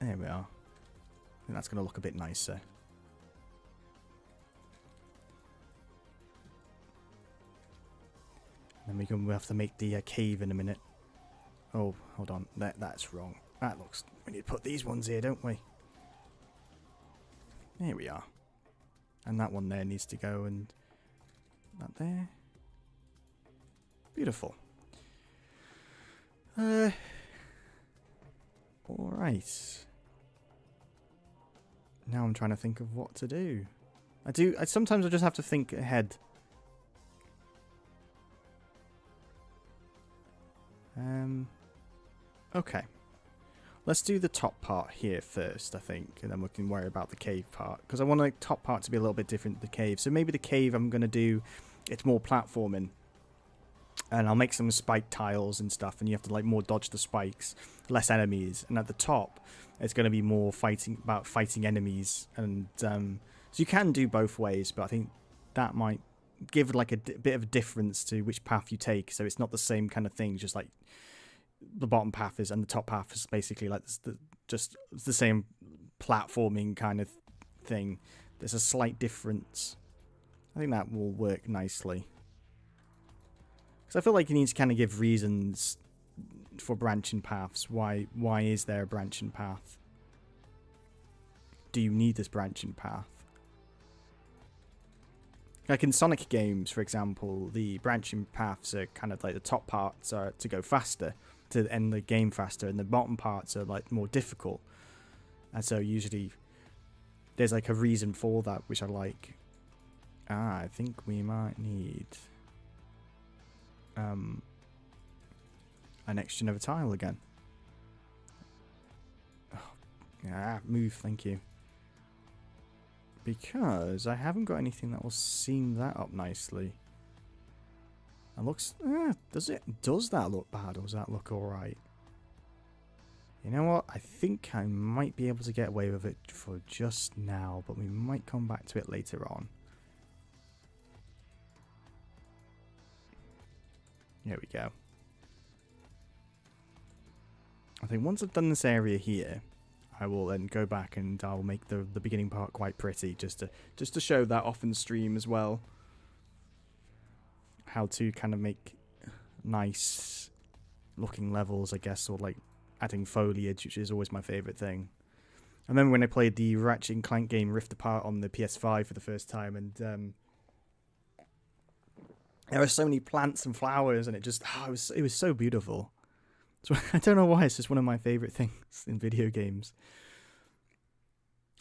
There we are. I think that's gonna look a bit nicer. Then we'll have to make the cave in a minute. Oh, hold on. That's wrong. That looks... We need to put these ones here, don't we? There we are. And that one there needs to go, and that there. Beautiful. Alright. Now I'm trying to think of what to do. Sometimes I just have to think ahead. Okay. Let's do the top part here first, I think, and then we can worry about the cave part. Because I want the top part to be a little bit different than the cave. So maybe the cave I'm going to do, it's more platforming. And I'll make some spike tiles and stuff, and you have to like more dodge the spikes, less enemies. And at the top, it's going to be more fighting enemies. And so you can do both ways, but I think that might give like a bit of a difference to which path you take. So it's not the same kind of thing, just like the bottom path is and the top path is basically like just the same platforming kind of thing. There's a slight difference. I think that will work nicely. Because I feel like you need to kind of give reasons for branching paths. Why is there a branching path? Do you need this branching path? Like in Sonic games, for example, the branching paths are kind of like the top parts are to go faster, to end the game faster, and the bottom parts are like more difficult. And so usually there's like a reason for that, which I like. I think we might need an extra another tile again. Oh, move, thank you. Because I haven't got anything that will seam that up nicely. It looks... does that look bad, or does that look alright? You know what? I think I might be able to get away with it for just now, but we might come back to it later on. Here we go. I think once I've done this area here, I will then go back and I'll make the beginning part quite pretty, just to show that off in stream as well. How to kind of make nice looking levels, I guess, or like adding foliage, which is always my favourite thing. I remember when I played the Ratchet and Clank game Rift Apart on the PS5 for the first time, and there were so many plants and flowers, and it was so beautiful. So I don't know why, it's just one of my favourite things in video games.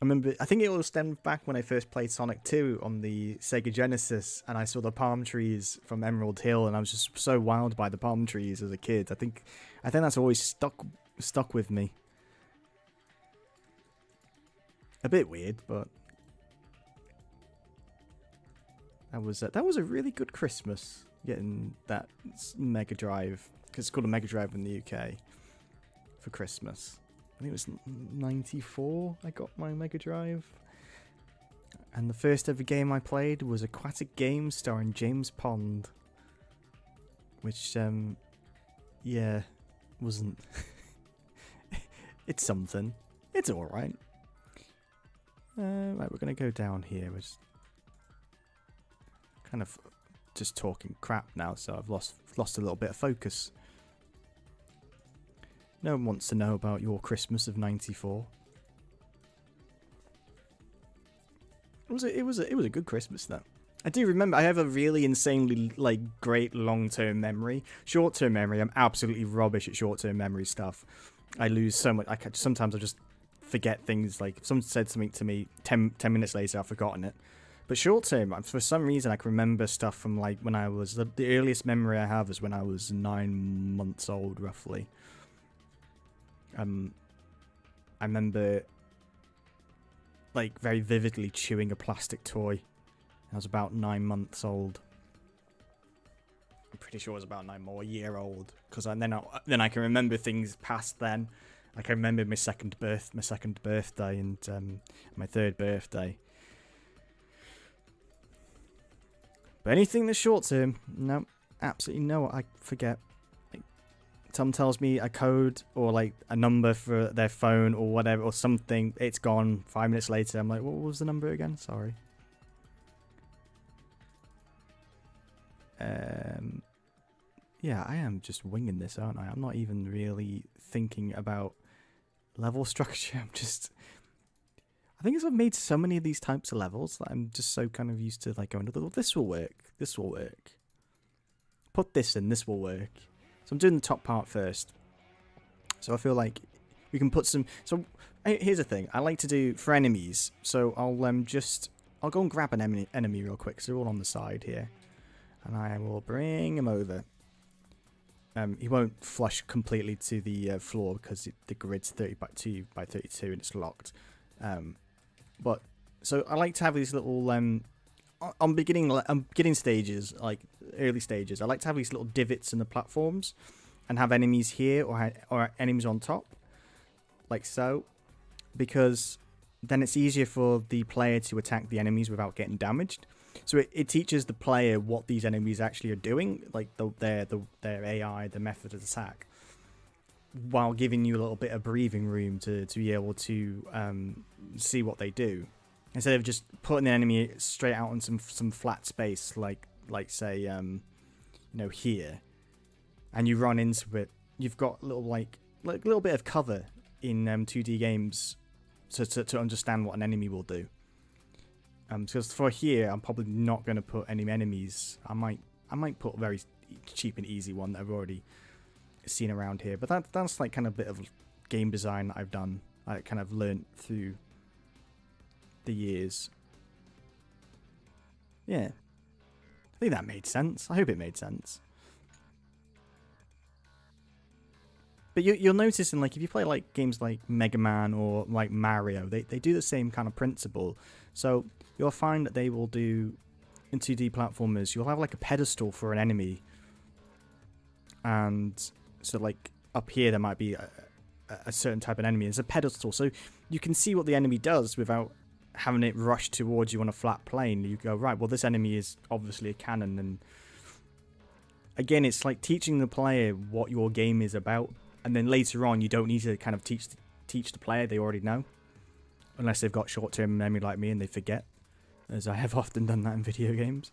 I think it all stemmed back when I first played Sonic 2 on the Sega Genesis, and I saw the palm trees from Emerald Hill, and I was just so wild by the palm trees as a kid. I think that's always stuck with me. A bit weird, but that was a really good Christmas, getting that Mega Drive, because it's called a Mega Drive in the UK, for Christmas. I think it was 94 I got my Mega Drive. And the first ever game I played was Aquatic Games starring James Pond. Which, yeah, wasn't... It's something. It's alright. Right, we're going to go down here. We're just kind of just talking crap now, so I've lost a little bit of focus. No one wants to know about your Christmas of '94. It was a good Christmas though. I do remember. I have a really insanely great long-term memory. Short-term memory, I'm absolutely rubbish at short-term memory stuff. I lose so much. Sometimes I just forget things. Like if someone said something to me 10 minutes later, I've forgotten it. But short-term, for some reason, I can remember stuff from like when I was the earliest memory I have is when I was 9 months old, roughly. I remember like very vividly chewing a plastic toy. I was about 9 months old. I'm pretty sure I was about 9 more, a year old, because then I can remember things past then. Like I remember my second birthday and my third birthday. But anything that's short term, no, absolutely no, I forget. Someone tells me a code or like a number for their phone or whatever or something, it's gone. 5 minutes later, I'm like, what was the number again? Sorry. Yeah, I am just winging this, aren't I? I'm not even really thinking about level structure. I think I've made so many of these types of levels that I'm just so kind of used to like going, oh, this will work. This will work. Put this in, this will work. So I'm doing the top part first. So I feel like we can put some... So Here's the thing. I like to do for enemies. So I'll go and grab an enemy real quick. So they're all on the side here, and I will bring him over. He won't flush completely to the floor because the grid's 30 by 32 and it's locked. But so I like to have these little on beginning stages, like early stages. I like to have these little divots in the platforms, and have enemies here or enemies on top, like so, because then it's easier for the player to attack the enemies without getting damaged. So it teaches the player what these enemies actually are doing, like their AI, the method of attack, while giving you a little bit of breathing room to be able to see what they do, instead of just putting the enemy straight out on some flat space, like say here, and you run into it. You've got little like a little bit of cover in 2D games to understand what an enemy will do. Because for here, I'm probably not going to put any enemies. I might put a very cheap and easy one that I've already seen around here. But that's like kind of a bit of game design that I've done. I kind of learnt through the years. Yeah, I think that made sense. I hope it made sense. But you'll notice in like if you play like games like Mega Man or like Mario, they do the same kind of principle. So you'll find that they will do in 2D platformers, you'll have like a pedestal for an enemy, and so like up here there might be a certain type of enemy. There's a pedestal, so you can see what the enemy does without having it rush towards you on a flat plane. You go, right, well this enemy is obviously a cannon, and again it's like teaching the player what your game is about. And then later on, you don't need to kind of teach the player; they already know, unless they've got short-term memory like me and they forget, as I have often done that in video games.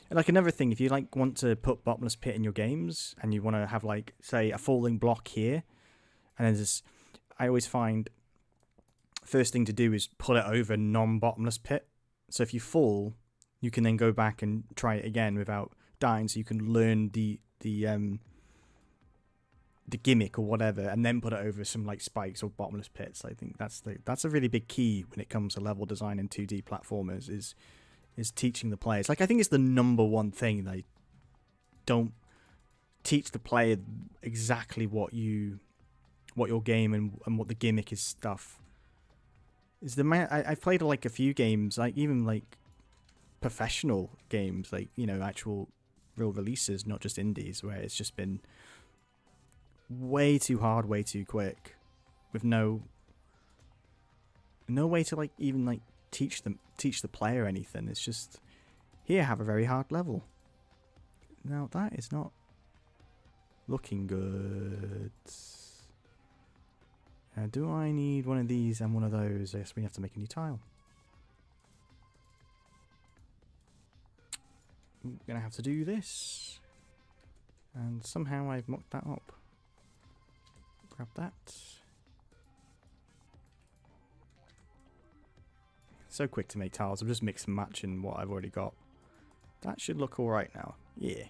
And like another thing, if you like want to put bottomless pit in your games, and you want to have like say a falling block here, and then this, I always find first thing to do is pull it over non-bottomless pit. So if you fall, you can then go back and try it again without dying, so you can learn the gimmick or whatever, and then put it over some like spikes or bottomless pits. I think that's a really big key when it comes to level design in 2D platformers is teaching the players. Like I think it's the number one thing they don't teach the player exactly what your game and what the gimmick is stuff. Is I've played like a few games, like even like professional games, like actual real releases, not just indies, where it's just been way too hard, way too quick, with no way to like even like teach the player anything. It's just here, have a very hard level. Now that is not looking good. Do I need one of these and one of those? I guess we have to make a new tile. I'm gonna have to do this, and somehow I've mocked that up. Grab that. So quick to make tiles. I'm just mix and matching what I've already got. That should look alright now. Yeah.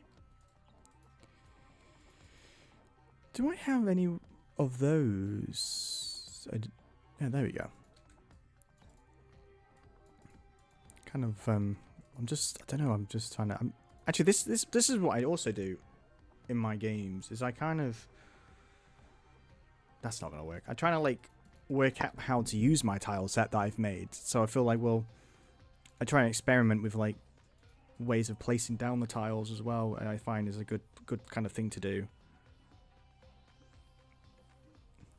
Do I have any of those? Yeah, there we go. Kind of, I don't know, I'm just trying to... actually, this is what I also do in my games, is I kind of... That's not going to work. I try to, like, work out how to use my tile set that I've made. So I feel like, well, I try and experiment with, like, ways of placing down the tiles as well, and I find is a good kind of thing to do.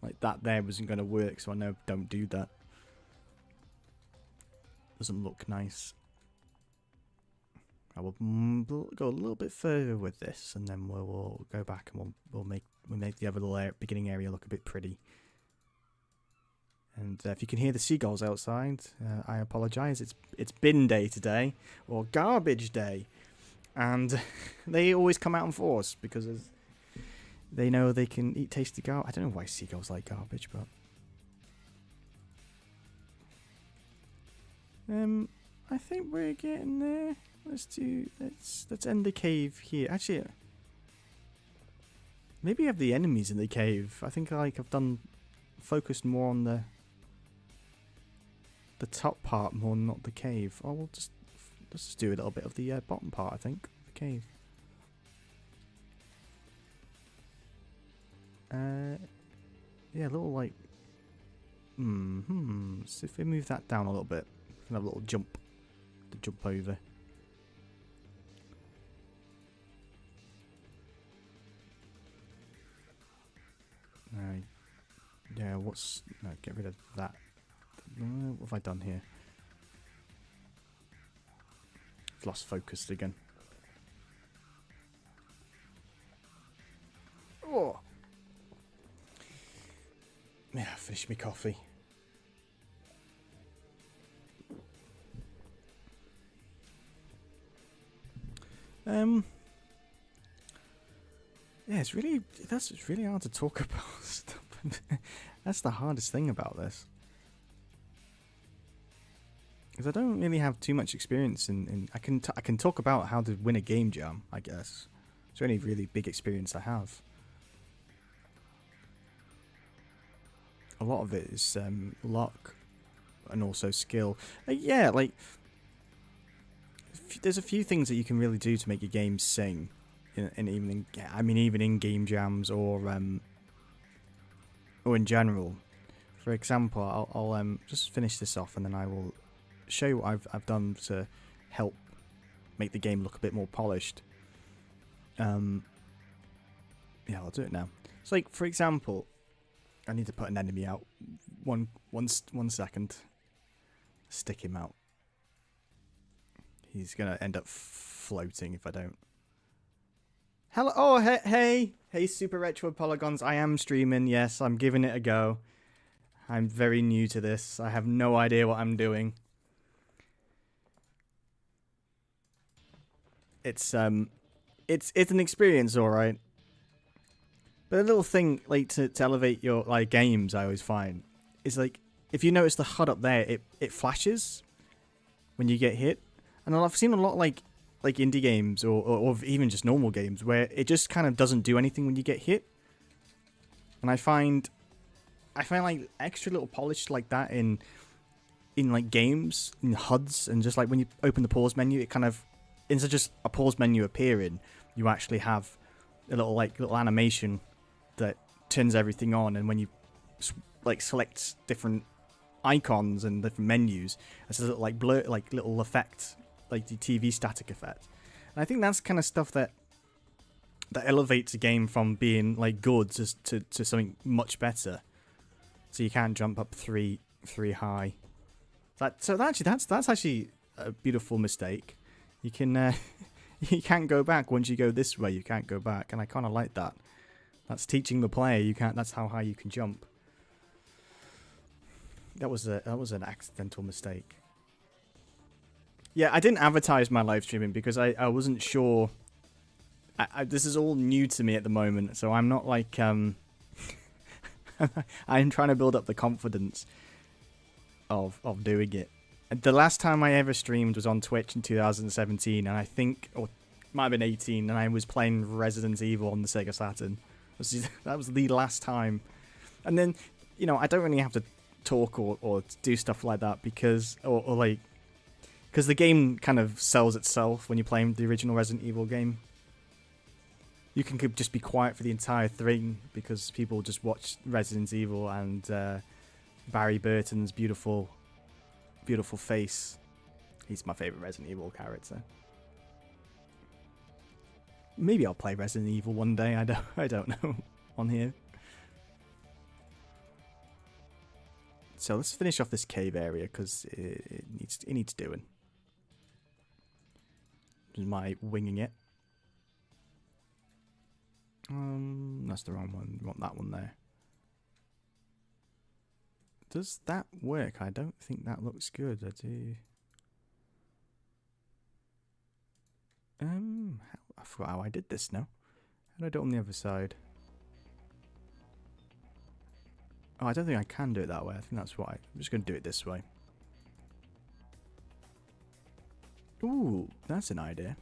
Like, that there wasn't going to work, so I know don't do that. Doesn't look nice. I will go a little bit further with this, and then we'll go back and we'll make the other little beginning area look a bit pretty. And if you can hear the seagulls outside, I apologise. It's bin day today, or garbage day, and they always come out in force because they know they can eat tasty garbage. I don't know why seagulls like garbage, but I think we're getting there. Let's end the cave here. Actually, maybe have the enemies in the cave. I think like I've done focused more on the top part more, not the cave. Oh, let's just do a little bit of the bottom part, I think. The cave. Yeah, a little like... So if we move that down a little bit, we can have a little jump to jump over. Yeah, what's... No, get rid of that. What have I done here? I've lost focus again. Oh! Yeah, finish my coffee. Yeah, it's really hard to talk about stuff. That's the hardest thing about this. Because I don't really have too much experience in I can talk about how to win a game jam, I guess. It's the only really big experience I have. A lot of it is luck and also skill. Yeah, like there's a few things that you can really do to make a game sing, even in game jams or in general. For example, I'll just finish this off and then I will show you what I've done to help make the game look a bit more polished. Yeah, I'll do it now. So, like for example, I need to put an enemy out. One second. Stick him out. He's gonna end up floating if I don't. Hello. Oh, hey, Super Retro Polygons. I am streaming. Yes, I'm giving it a go. I'm very new to this. I have no idea what I'm doing. It's an experience, all right. But a little thing like to elevate your like games, I always find is like if you notice the HUD up there, it flashes when you get hit, and I've seen a lot like indie games or even just normal games where it just kind of doesn't do anything when you get hit, and I find like extra little polish like that in like games, in HUDs, and just like when you open the pause menu, it kind of instead of just a pause menu appearing, you actually have a little animation that turns everything on, and when you select different icons and different menus, it's a little like blur, like little effect, like the TV static effect. And I think that's kind of stuff that elevates a game from being like good to something much better. So you can't jump up three high. That's actually a beautiful mistake. You can you can't go back once you go this way. You can't go back, and I kind of like that. That's teaching the player you can't. That's how high you can jump. That was an accidental mistake. Yeah, I didn't advertise my live streaming because I wasn't sure. This is all new to me at the moment, so I'm not like I'm trying to build up the confidence of doing it. The last time I ever streamed was on Twitch in 2017, and I think, or it might have been 18, and I was playing Resident Evil on the Sega Saturn. That was the last time. And then, I don't really have to talk or do stuff like that because the game kind of sells itself when you're playing the original Resident Evil game. You can just be quiet for the entire thing because people just watch Resident Evil and Barry Burton's beautiful face. He's my favorite Resident Evil character. Maybe I'll play Resident Evil one day. I don't know on here. So let's finish off this cave area because it needs doing. Just my winging it. That's the wrong one. You want that one there. Does that work? I don't think that looks good. I do. I forgot how I did this now. How do I do it on the other side? Oh, I don't think I can do it that way. I think that's why. I'm just going to do it this way. Ooh, that's an idea.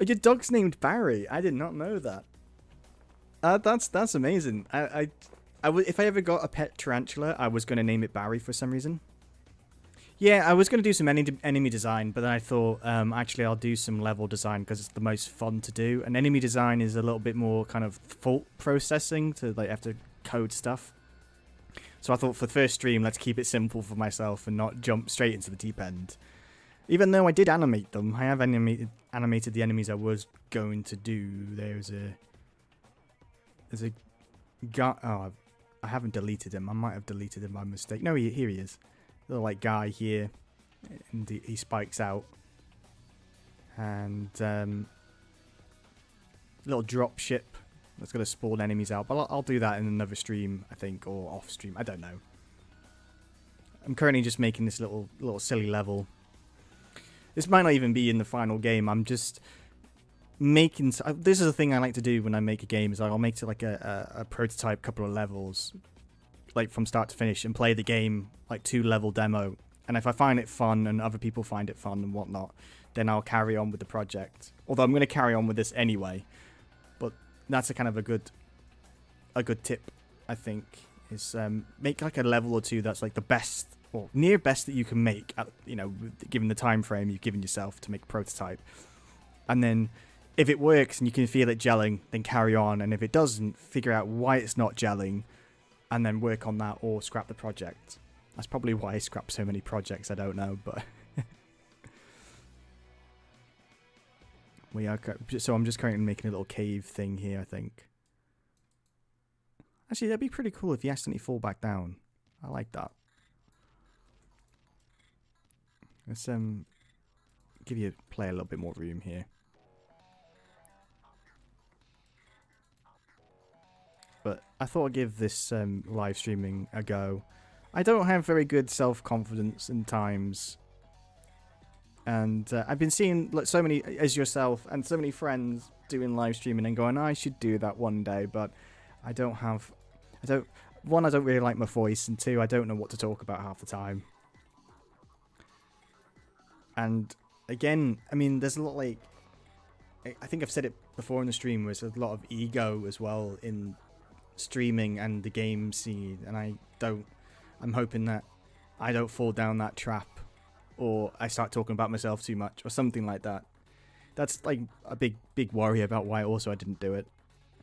Oh, your dog's named Barry. I did not know that. That's amazing. If I ever got a pet tarantula, I was going to name it Barry for some reason. Yeah, I was going to do some enemy design, but then I thought, actually, I'll do some level design because it's the most fun to do. And enemy design is a little bit more kind of fault processing to like have to code stuff. So I thought for the first stream, let's keep it simple for myself and not jump straight into the deep end. Even though I did animate them, I have animated the enemies I was going to do. There's a guy. Oh, I haven't deleted him. I might have deleted him by mistake. No, here he is. Little like guy here, and he spikes out, and little drop ship that's gonna spawn enemies out. But I'll do that in another stream, I think, or off stream. I don't know. I'm currently just making this little silly level. This might not even be in the final game. I'm just making. This is a thing I like to do when I make a game. Is I'll make it like a prototype, couple of levels, like from start to finish, and play the game like 2-level demo. And if I find it fun and other people find it fun and whatnot, then I'll carry on with the project. Although I'm going to carry on with this anyway. But that's a kind of a good tip, I think, is make like a level or two that's like the best or near best that you can make, at, given the time frame you've given yourself to make a prototype. And then if it works and you can feel it gelling, then carry on. And if it doesn't, figure out why it's not gelling and then work on that or scrap the project. That's probably why I scrap so many projects, I don't know, but so I'm just currently making a little cave thing here, I think. Actually, that'd be pretty cool if you accidentally fall back down. I like that. Let's give you play a little bit more room here. But I thought I'd give this live streaming a go. I don't have very good self-confidence in times. And I've been seeing like, so many, as yourself, and so many friends doing live streaming and going, I should do that one day, but I don't, one, I don't really like my voice, and two, I don't know what to talk about half the time. And again, I mean, there's a lot like, I think I've said it before in the stream, there's a lot of ego as well in streaming and the game scene, and I'm hoping that I don't fall down that trap, or I start talking about myself too much, or something like that. That's like a big worry about why also I didn't do it.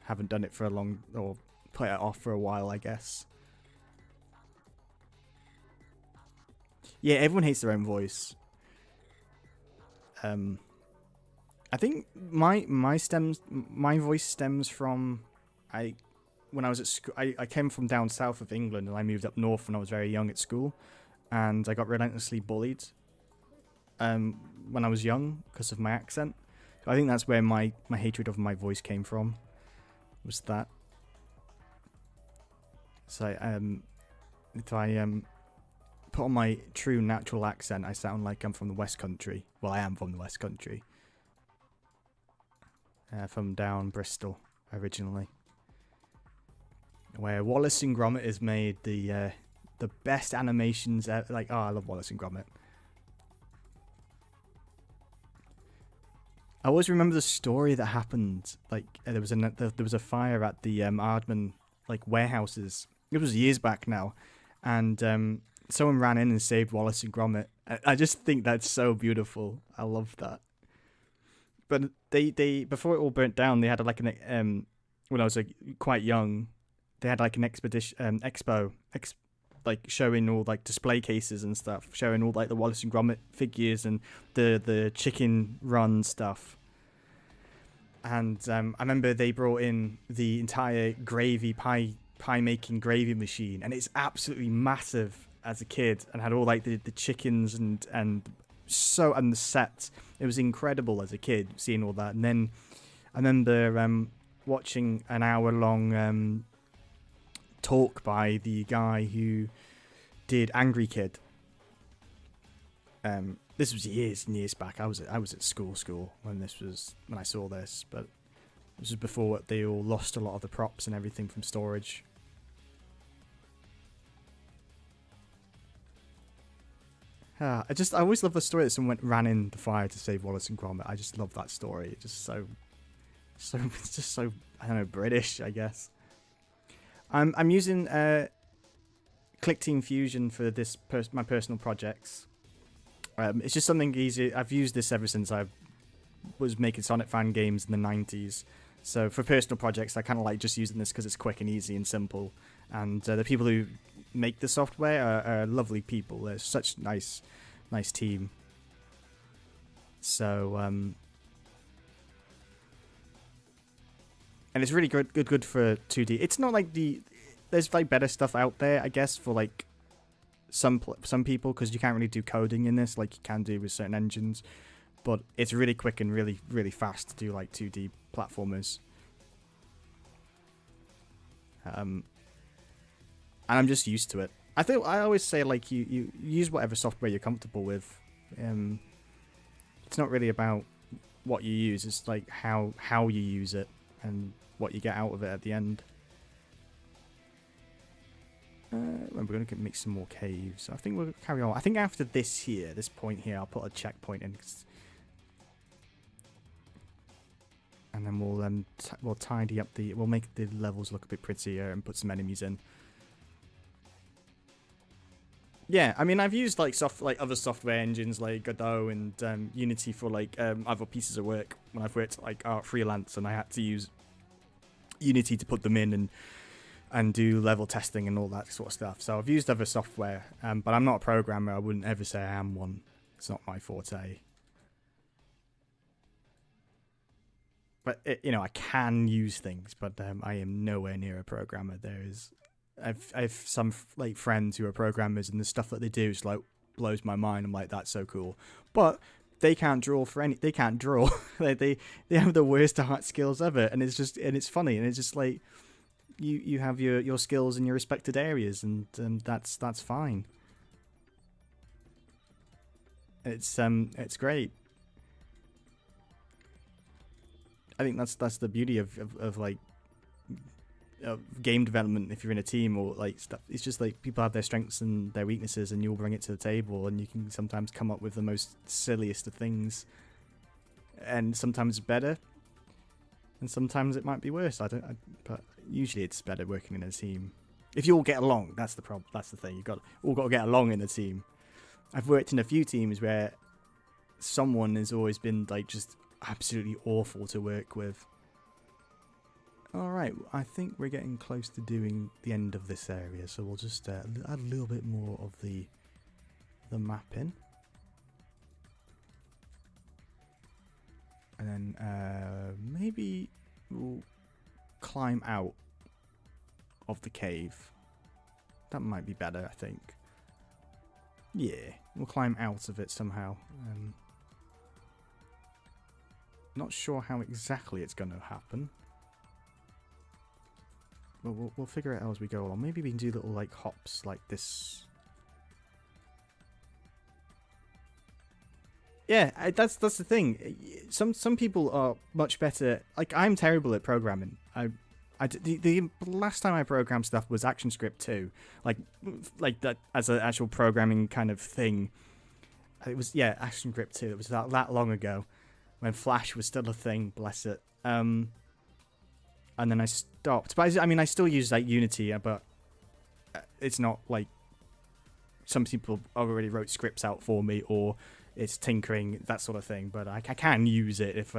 Haven't done it for a long, or put it off for a while, I guess. Yeah, everyone hates their own voice. I think my voice stems from when I was at school. I came from down south of England and I moved up north when I was very young at school, and I got relentlessly bullied when I was young because of my accent. So I think that's where my hatred of my voice came from. Was that? So if I put on my true natural accent, I sound like I'm from the West Country. Well, I am from the West Country. From down Bristol originally, where Wallace and Gromit has made the best animations ever. Like, oh, I love Wallace and Gromit. I always remember the story that happened. Like, there was a fire at the Aardman like warehouses. It was years back now, and someone ran in and saved Wallace and Gromit. I just think that's so beautiful. I love that. But they before it all burnt down, they had like an when I was like quite young, they had like an expo like showing all like display cases and stuff, showing all like the Wallace and Gromit figures and the chicken run stuff. And I remember they brought in the entire gravy pie making gravy machine, and it's absolutely massive as a kid, and had all like the chickens and the set. It was incredible as a kid seeing all that. And then I remember watching an hour-long talk by the guy who did Angry Kid. This was years and years back. I was at school when I saw this, but this was before they all lost a lot of the props and everything from storage. I always love the story that someone ran in the fire to save Wallace and Gromit. I just love that story. It's just so, it's just so, I don't know, British, I guess. I'm using ClickTeam Fusion for this my personal projects. It's just something easy. I've used this ever since I was making Sonic fan games in the 90s. So for personal projects, I kind of like just using this because it's quick and easy and simple. And the people who make the software are lovely people. They're such nice team. So and it's really good for 2D. It's not like there's like better stuff out there, I guess, for like some people, because you can't really do coding in this like you can do with certain engines. But it's really quick and really fast to do like 2D platformers. And I'm just used to it. I always say like you use whatever software you're comfortable with. It's not really about what you use. It's like how you use it and what you get out of it at the end. We're going to make some more caves. I think we'll carry on. I think after this point here, I'll put a checkpoint in. And then we'll tidy up we'll make the levels look a bit prettier and put some enemies in. Yeah, I mean, I've used like other software engines like Godot and Unity for like other pieces of work when I've worked like art freelance, and I had to use Unity to put them in and do level testing and all that sort of stuff. So I've used other software, but I'm not a programmer. I wouldn't ever say I am one. It's not my forte. But I can use things, but I am nowhere near a programmer. I've some like friends who are programmers, and the stuff that they do is like blows my mind. I'm like, that's so cool, but they can't draw they can't draw. they have the worst art skills ever, and it's funny, and it's just like you have your skills in your respected areas, and that's fine. It's great. I think that's the beauty of like game development. If you're in a team or like stuff, it's just like people have their strengths and their weaknesses, and you'll bring it to the table, and you can sometimes come up with the most silliest of things, and sometimes better, and sometimes it might be worse. But usually it's better working in a team. If you all get along, that's the problem. That's the thing. You've all got to get along in a team. I've worked in a few teams where someone has always been like just absolutely awful to work with. Alright, I think we're getting close to doing the end of this area, so we'll just add a little bit more of the map in. And then maybe we'll climb out of the cave. That might be better, I think. Yeah, we'll climb out of it somehow. Not sure how exactly it's going to happen. But we'll figure it out as we go along. Maybe we can do little like hops like this. Yeah, that's the thing. Some people are much better. Like, I'm terrible at programming. The last time I programmed stuff was ActionScript 2, like that as an actual programming kind of thing. It was ActionScript 2. It was that long ago, when Flash was still a thing. Bless it. And then I stopped. But I still use like Unity, but it's not like some people already wrote scripts out for me, or it's tinkering, that sort of thing. But I can use it if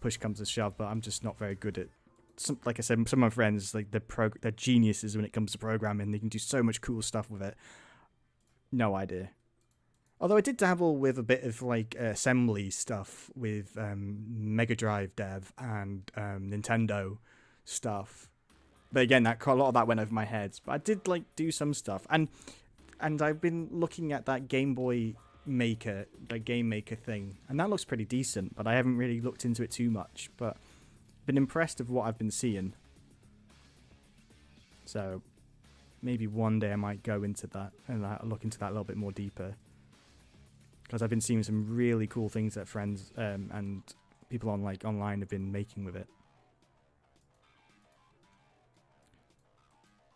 push comes to shove. But I'm just not very good at. Like I said, some of my friends, like they're geniuses when it comes to programming. They can do so much cool stuff with it. No idea. Although I did dabble with a bit of like assembly stuff with Mega Drive dev and Nintendo stuff, but again, a lot of that went over my head. But I did like do some stuff, and I've been looking at that Game Boy Maker, the Game Maker thing, and that looks pretty decent. But I haven't really looked into it too much. But been impressed with what I've been seeing. So maybe one day I might go into that and look into that a little bit more deeper. Because I've been seeing some really cool things that friends and people online have been making with it.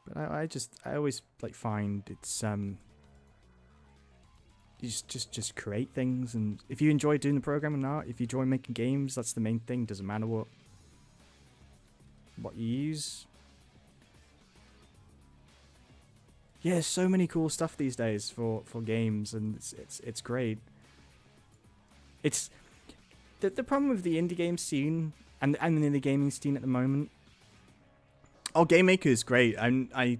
But I always like find it's you just create things, and if you enjoy doing the programming art, if you enjoy making games, that's the main thing. Doesn't matter what you use. Yeah, there's so many cool stuff these days for games, and it's great. It's the problem with the indie game scene and in the gaming scene at the moment. Oh, Game Maker is great. I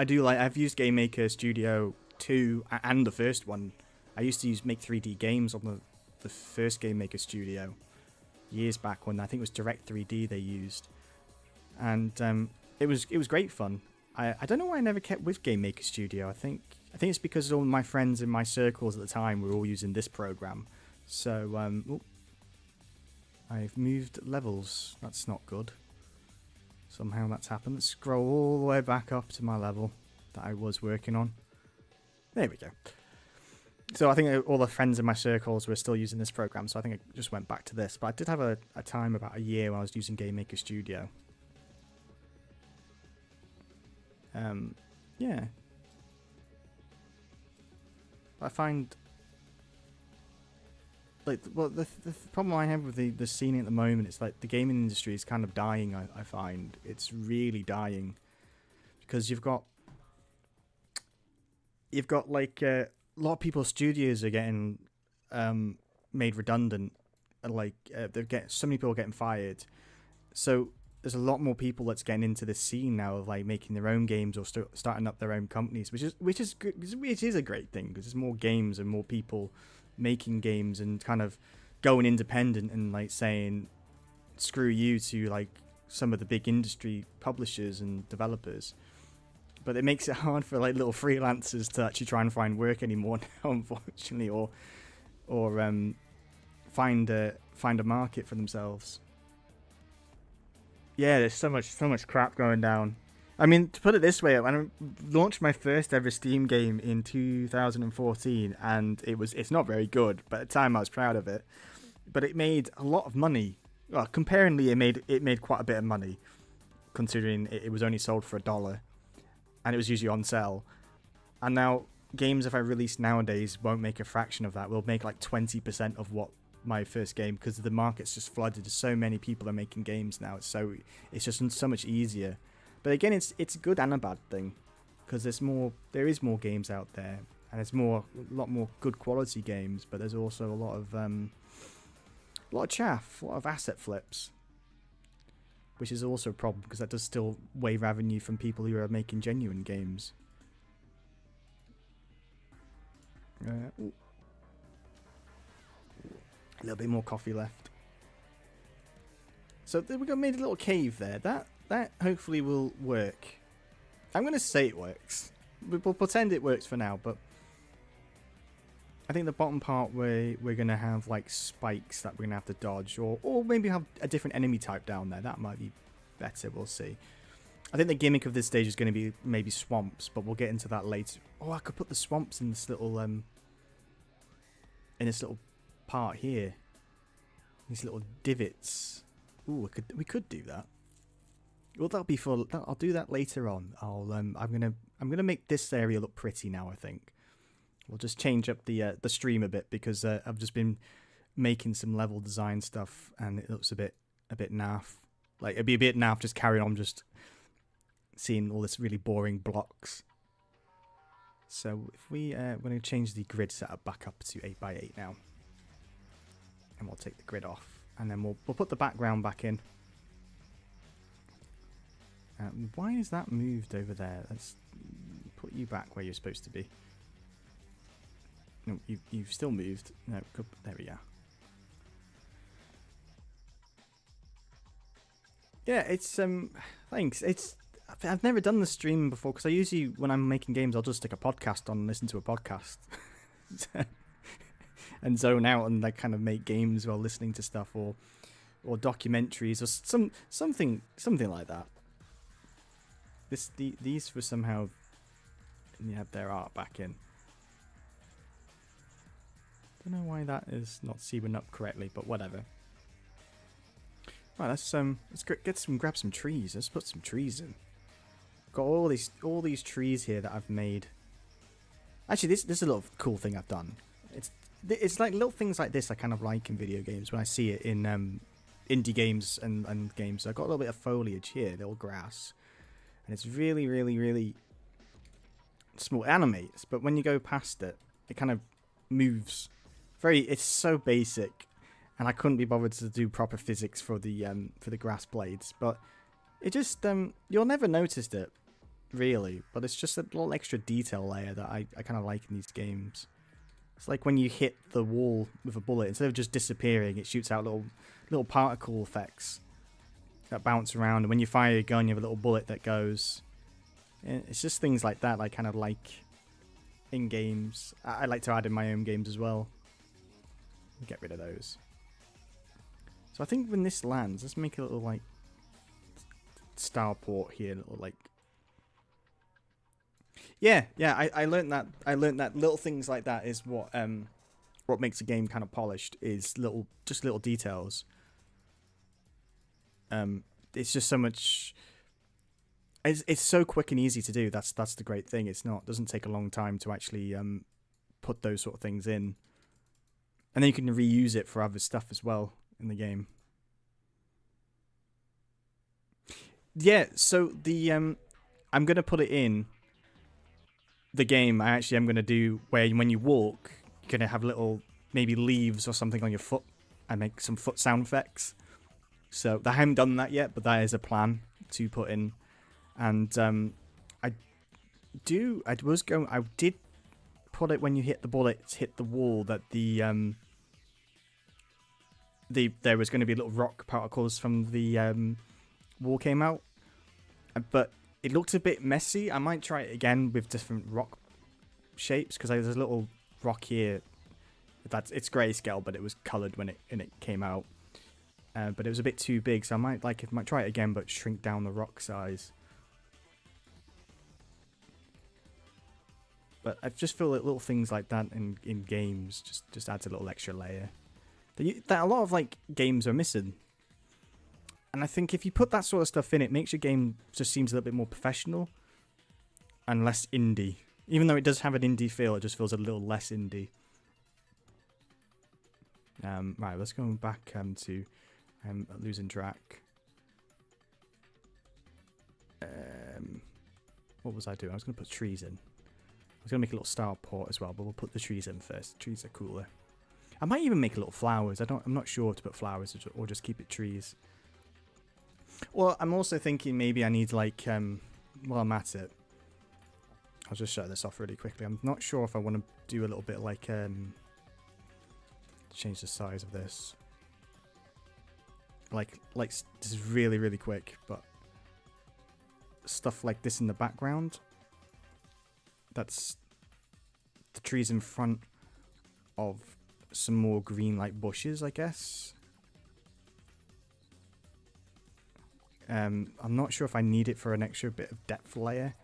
do like. I've used Game Maker Studio 2 and the first one. I used to use Make 3D games on the first Game Maker Studio years back when I think it was Direct 3D they used, and it was great fun. I don't know why I never kept with Game Maker Studio. I think it's because all my friends in my circles at the time were all using this program. So I've moved levels. That's not good. Somehow that's happened. Let's scroll all the way back up to my level that I was working on. There we go. So I think all the friends in my circles were still using this program, so I think I just went back to this. But I did have a time about a year when I was using Game Maker Studio. Yeah. I find... the problem I have with the scene at the moment is like the gaming industry is kind of dying. I find it's really dying because you've got like a lot of people's studios are getting made redundant, and like so many people are getting fired. So there's a lot more people that's getting into this scene now of like making their own games or starting up their own companies, which is good, which is a great thing because there's more games and more people making games and kind of going independent and like saying screw you to like some of the big industry publishers and developers. But it makes it hard for like little freelancers to actually try and find work anymore now, unfortunately, or find a market for themselves. Yeah, there's so much crap going down. I mean, to put it this way, when I launched my first ever Steam game in 2014, and it's not very good, but at the time I was proud of it. But it made a lot of money. Well, comparingly, it made quite a bit of money, considering it was only sold for $1, and it was usually on sale. And now games, if I release nowadays, won't make a fraction of that. Will make like 20% of what my first game, because the market's just flooded. So many people are making games now. It's just so much easier. But again, it's a good and a bad thing, because there is more games out there, and there's a lot more good quality games. But there's also a lot of chaff, a lot of asset flips, which is also a problem because that does still weigh revenue from people who are making genuine games. A little bit more coffee left. So we made a little cave there. That hopefully will work. I'm going to say it works. We'll pretend it works for now, but I think the bottom part we're going to have like spikes that we're going to have to dodge, or maybe have a different enemy type down there. That might be better. We'll see. I think the gimmick of this stage is going to be maybe swamps, but we'll get into that later. Oh, I could put the swamps in this little part here. These little divots. Ooh, we could do that. Well, I'll do that later on. I'm gonna make this area look pretty now. I think we'll just change up the stream a bit because I've just been making some level design stuff and it looks a bit naff. Like it'd be a bit naff just carrying on just seeing all this really boring blocks. So if we're going to change the grid setup back up to 8x8 now, and we'll take the grid off, and then we'll put the background back in. Why is that moved over there? Let's put you back where you're supposed to be. No, you've still moved. No, there we are. Yeah, it's thanks. I've never done the stream before because I usually, when I'm making games, I'll just stick a podcast on and listen to a podcast and zone out and like kind of make games while listening to stuff or documentaries or something like that. These were somehow have their art back in. Don't know why that is not sealing up correctly, but whatever. Right, let's grab some trees. Let's put some trees in. Got all these trees here that I've made. Actually, this is a little cool thing I've done. It's like little things like this I kind of like in video games when I see it in indie games and games. So I've got a little bit of foliage here, little grass, and it's really, really, really small animates, but when you go past it, it kind of moves. It's so basic, and I couldn't be bothered to do proper physics for the grass blades, but it just you'll never notice it really, but it's just a little extra detail layer that I kind of like in these games. It's like when you hit the wall with a bullet, instead of just disappearing, it shoots out little particle effects that bounce around, and when you fire your gun, you have a little bullet that goes. It's just things like that I kind of like in games. I like to add in my own games as well. Get rid of those. So I think when this lands, let's make a little like starport here, little like. Yeah. I learned that. I learned that little things like that is what makes a game kind of polished. Is just little details. It's just so much. It's so quick and easy to do. That's the great thing. Doesn't take a long time to actually put those sort of things in, and then you can reuse it for other stuff as well in the game. Yeah. So I'm gonna put it in the game. I actually am gonna do where when you walk, you're gonna have little maybe leaves or something on your foot, and make some foot sound effects. So I haven't done that yet, but that is a plan to put in. And I did put it when you hit the bullets, hit the wall, that there was going to be little rock particles from the wall came out, but it looked a bit messy. I might try it again with different rock shapes, because there's a little rock here it's grayscale, but it was coloured when it came out, but it was a bit too big, so I might try it again, but shrink down the rock size. But I just feel that little things like that in games just adds a little extra layer that a lot of like games are missing. And I think if you put that sort of stuff in, it makes your game just seems a little bit more professional and less indie. Even though it does have an indie feel, it just feels a little less indie. Right, let's go back to losing track. What was I doing? I was going to put trees in. I was going to make a little starport as well, but we'll put the trees in first. Trees are cooler. I might even make little flowers. I'm not sure to put flowers or just keep it trees. Well, I'm also thinking maybe I need like while I'm at it, I'll just shut this off really quickly. I'm not sure if I want to do a little bit like change the size of this. Like this is really, really quick, but stuff like this in the background. That's the trees in front of some more green like bushes, I guess. I'm not sure if I need it for an extra bit of depth layer.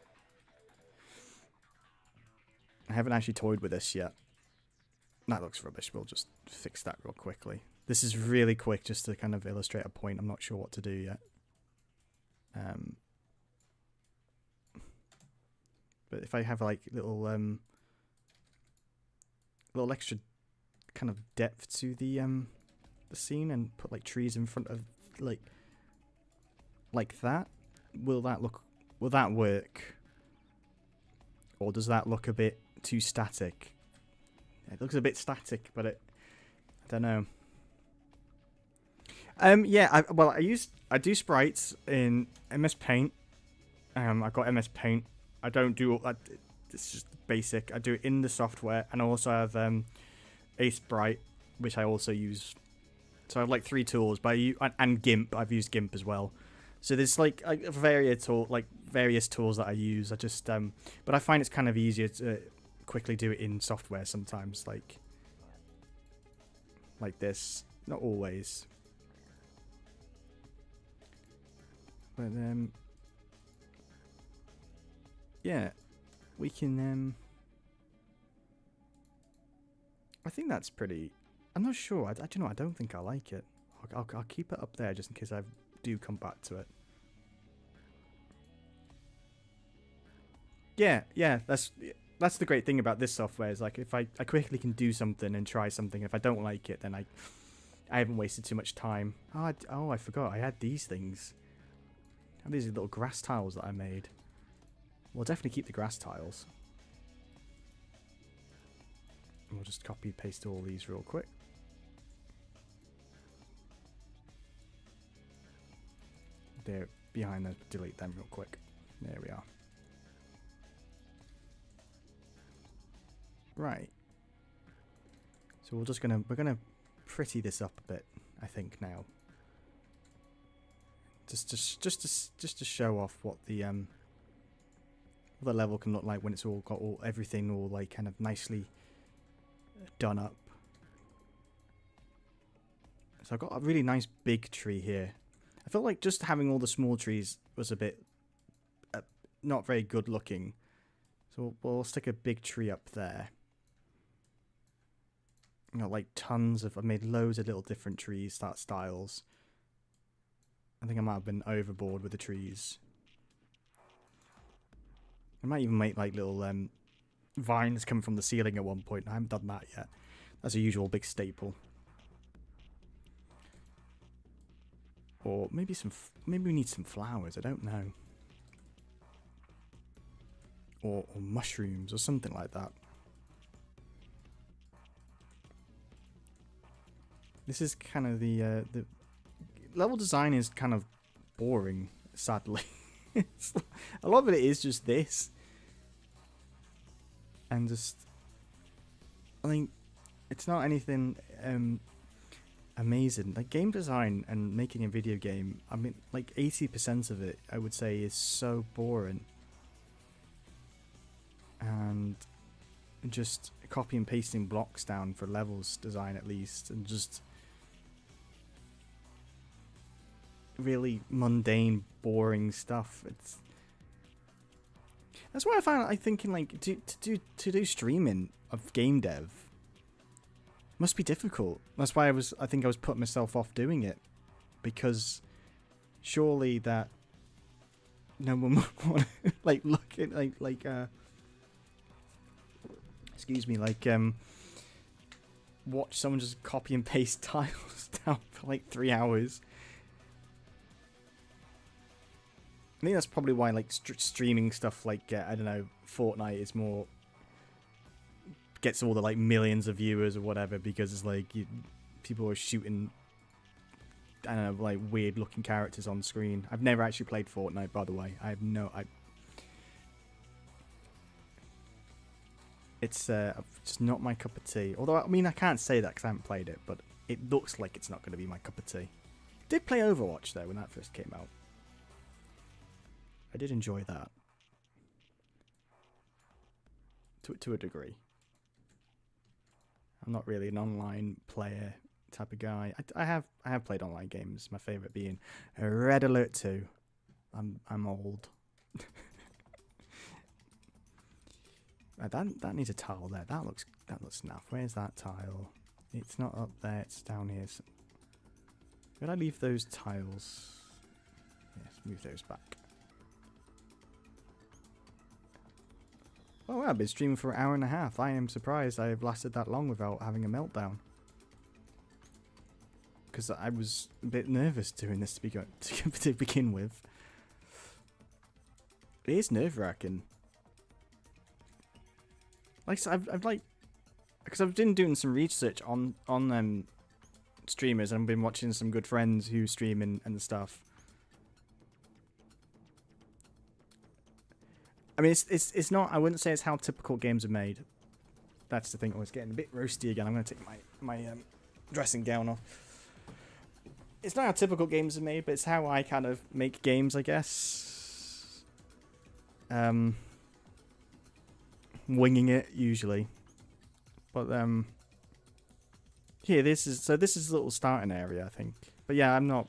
I haven't actually toyed with this yet. That looks rubbish. We'll just fix that real quickly. This is really quick just to kind of illustrate a point. I'm not sure what to do yet. But if I have like little extra kind of depth to the scene and put like trees in front of like that, will that work? Or does that look a bit too static? It looks a bit static, but I don't know. Yeah, I do sprites in MS Paint. I've got MS Paint. I don't do all that. It's just basic. I do it in the software, and I also have a sprite, which I also use. So I have like 3 tools, but and GIMP. I've used GIMP as well. So there's like various tools that I use. I just but I find it's kind of easier to quickly do it in software sometimes, like this. Not always, but yeah, we can. I think that's pretty. I'm not sure. I don't know. I don't think I like it. I'll keep it up there just in case I do come back to it. Yeah. That's the great thing about this software is like if I quickly can do something and try something. If I don't like it, then I haven't wasted too much time. Oh, I forgot. I had these things. I had these little grass tiles that I made. We'll definitely keep the grass tiles. We'll just copy paste all these real quick. They're behind those, delete them real quick. There we are. Right. So we're gonna pretty this up a bit, I think now. Just to show off what the level can look like when it's all got everything all like kind of nicely done up. So I've got a really nice big tree here. I felt like just having all the small trees was a bit not very good looking. So we'll stick a big tree up there. You know, like tons of, I made loads of little different trees, styles. I think I might have been overboard with the trees. I might even make like little vines come from the ceiling at one point. I haven't done that yet. That's a usual big staple. Or maybe maybe we need some flowers. I don't know. Or mushrooms or something like that. This is kind of the level design is kind of boring, sadly. A lot of it is just this. And just, I think it's not anything amazing. Like game design and making a video game, I mean, like 80% of it, I would say, is so boring. And just copy and pasting blocks down for levels design at least, and just really mundane, boring stuff. That's why I thinking like to do streaming of game dev must be difficult. That's why I think I was putting myself off doing it, because surely that no one would want to like look at like excuse me, like watch someone just copy and paste tiles down for like 3 hours. I think that's probably why like streaming stuff like I don't know, Fortnite is more gets all the like millions of viewers or whatever, because it's like people are shooting, I don't know, like weird looking characters on screen. I've never actually played Fortnite, by the way. It's just not my cup of tea. Although I mean I can't say that because I haven't played it, but it looks like it's not going to be my cup of tea. Did play Overwatch though when that first came out. I did enjoy that to a degree. I'm not really an online player type of guy. I have played online games. My favorite being Red Alert 2. I'm old. That needs a tile there. That looks naff. Where's that tile? It's not up there. It's down here. So where'd I leave those tiles? Yes, move those back. Oh, I've been streaming for an hour and a half. I am surprised I've lasted that long without having a meltdown. Because I was a bit nervous doing this to begin with. It is nerve-wracking. Like, so I've like, because I've been doing some research on streamers, and I've been watching some good friends who stream and stuff. I mean, it's not. I wouldn't say it's how typical games are made. That's the thing. Oh, it's getting a bit roasty again. I'm going to take my dressing gown off. It's not how typical games are made, but it's how I kind of make games, I guess. Winging it usually, but here this is a little starting area, I think. But yeah, I'm not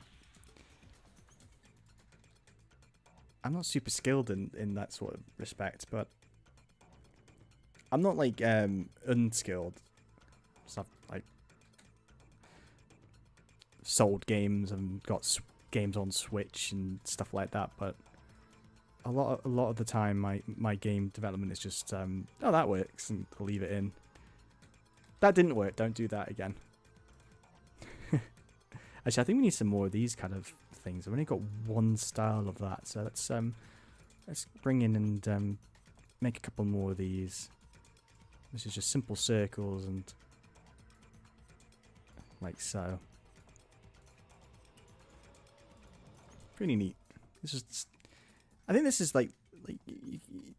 super skilled in that sort of respect, but I'm not like unskilled. So I've like sold games and got games on Switch and stuff like that, but a lot of the time my game development is just oh, that works, and I'll leave it in. That didn't work. Don't do that again. Actually, I think we need some more of these kind of things. I've only got one style of that, so let's bring in and make a couple more of these. This is just simple circles and like so. Pretty neat. This is. I think this is like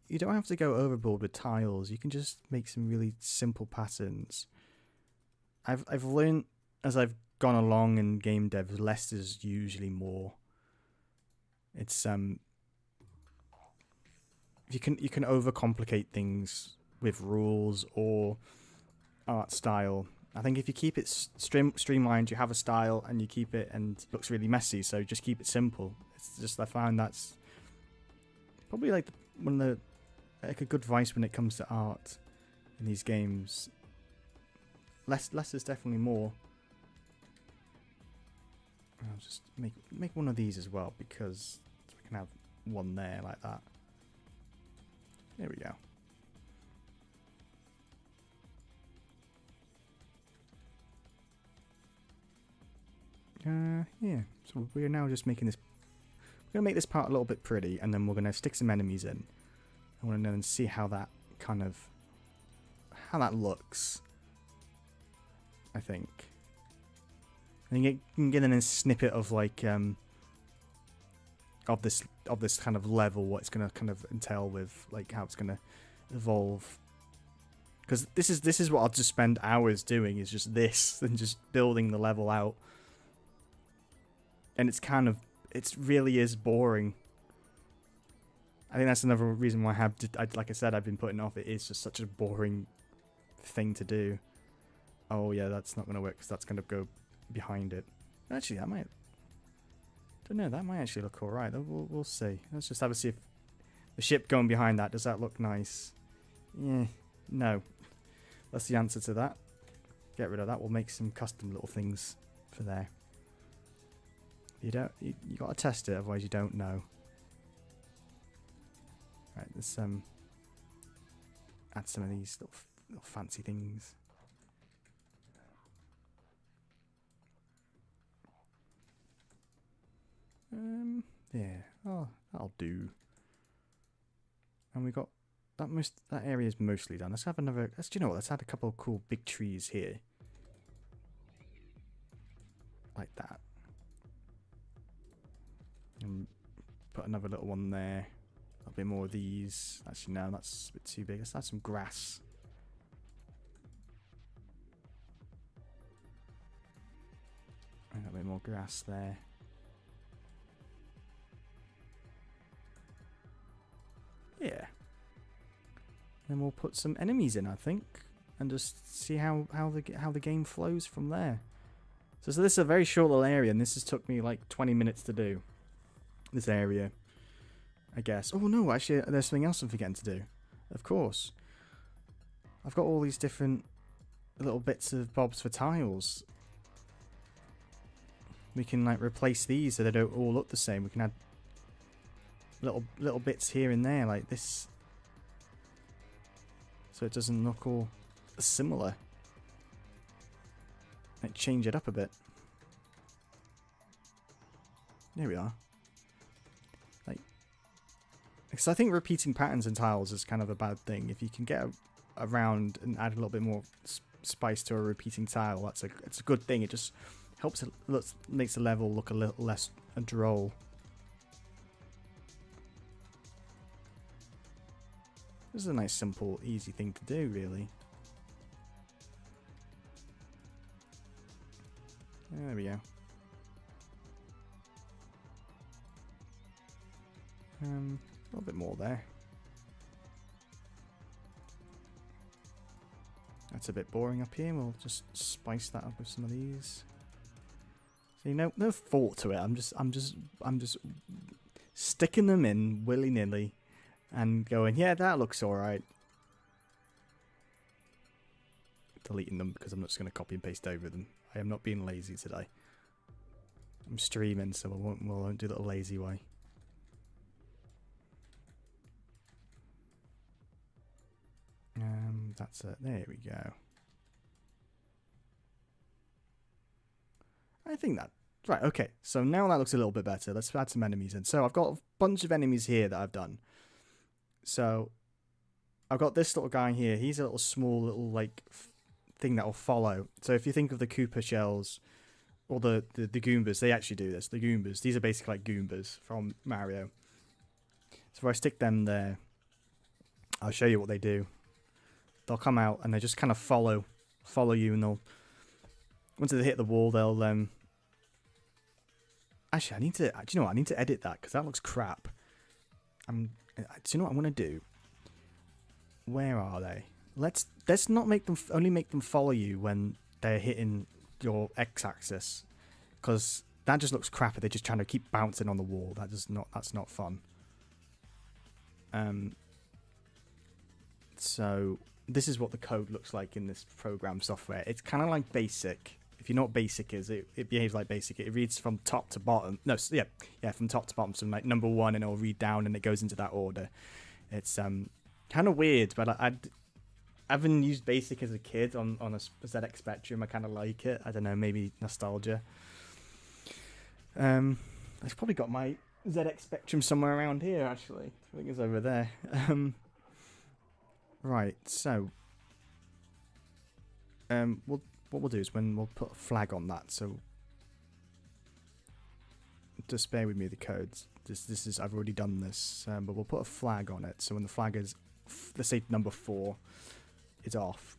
you don't have to go overboard with tiles. You can just make some really simple patterns. I've learned as I've gone along in game dev, less is usually more. It's you can overcomplicate things with rules or art style. I think if you keep it streamlined, you have a style and you keep it, and it looks really messy. So just keep it simple. It's just I find that's probably like one of the like a good advice when it comes to art in these games. Less is definitely more. I'll just make one of these as well because we can have one there like that. There we go. Yeah. So we're now just making this. We're gonna make this part a little bit pretty, and then we're gonna stick some enemies in. I want to then see how that looks. I think you can get in a snippet of like of this kind of level, what it's gonna kind of entail with like how it's gonna evolve. Because this is what I'll just spend hours doing, is just this and just building the level out. And it really is boring. I think that's another reason why like I said, I've been putting off. It is just such a boring thing to do. Oh yeah, that's not going to work because that's going to go behind it. Actually, that might... don't know, that might actually look alright. We'll see. Let's just have a see if the ship going behind that, does that look nice? Yeah, no. That's the answer to that. Get rid of that. We'll make some custom little things for there. You got to test it, otherwise you don't know. Right, let's add some of these little fancy things. Yeah, oh, that'll do. And we got that area is mostly done. Let's have another. Do you know what? Let's add a couple of cool big trees here, like that, and put another little one there. A bit more of these. Actually, no, that's a bit too big. Let's add some grass. And a bit more grass there. Yeah. Then we'll put some enemies in, I think, and just see how the game flows from there. So this is a very short little area, and this has took me like 20 minutes to do. This area, I guess. Oh no, actually, there's something else I'm forgetting to do. Of course, I've got all these different little bits of bobs for tiles. We can like replace these so they don't all look the same. We can add little bits here and there like this, so it doesn't look all similar. Like change it up a bit. There we are. Like, because I think repeating patterns in tiles is kind of a bad thing. If you can get around and add a little bit more spice to a repeating tile, it's a good thing. It just helps it makes the level look a little less droll. This is a nice, simple, easy thing to do, really. There we go. A little bit more there. That's a bit boring up here. We'll just spice that up with some of these. See, no thought to it. I'm just sticking them in willy-nilly. And going, yeah, that looks alright. Deleting them because I'm not just going to copy and paste over them. I am not being lazy today. I'm streaming, so we won't do that lazy way. That's it. There we go. I think that... right, okay. So now that looks a little bit better. Let's add some enemies in. So I've got a bunch of enemies here that I've done. So I've got this little guy here. He's a little small little like thing that will follow. So if you think of the Koopa shells or the Goombas, they actually do this. The Goombas, these are basically like Goombas from Mario. So if I stick them there, I'll show you what they do. They'll come out and they just kind of follow you, and they'll, once they hit the wall, they'll actually, I need to, do you know what? I need to edit that because that looks crap. Do you know what I'm gonna do? Where are they? Let's not make them only make them follow you when they're hitting your x-axis, because that just looks crap if they're just trying to keep bouncing on the wall. That's not fun. So this is what the code looks like in this program software. It's kind of like BASIC. If you know what BASIC is, it behaves like BASIC. It reads from top to bottom. No, yeah, from top to bottom. So like number 1, and it'll read down, and it goes into that order. It's kind of weird, but I haven't used BASIC as a kid on a ZX Spectrum. I kind of like it. I don't know, maybe nostalgia. I've probably got my ZX Spectrum somewhere around here, actually. I think it's over there. Right, so what we'll do is we'll put a flag on that. So just bear with me the codes. This is, I've already done this, but we'll put a flag on it. So when the flag is, let's say number 4, is off.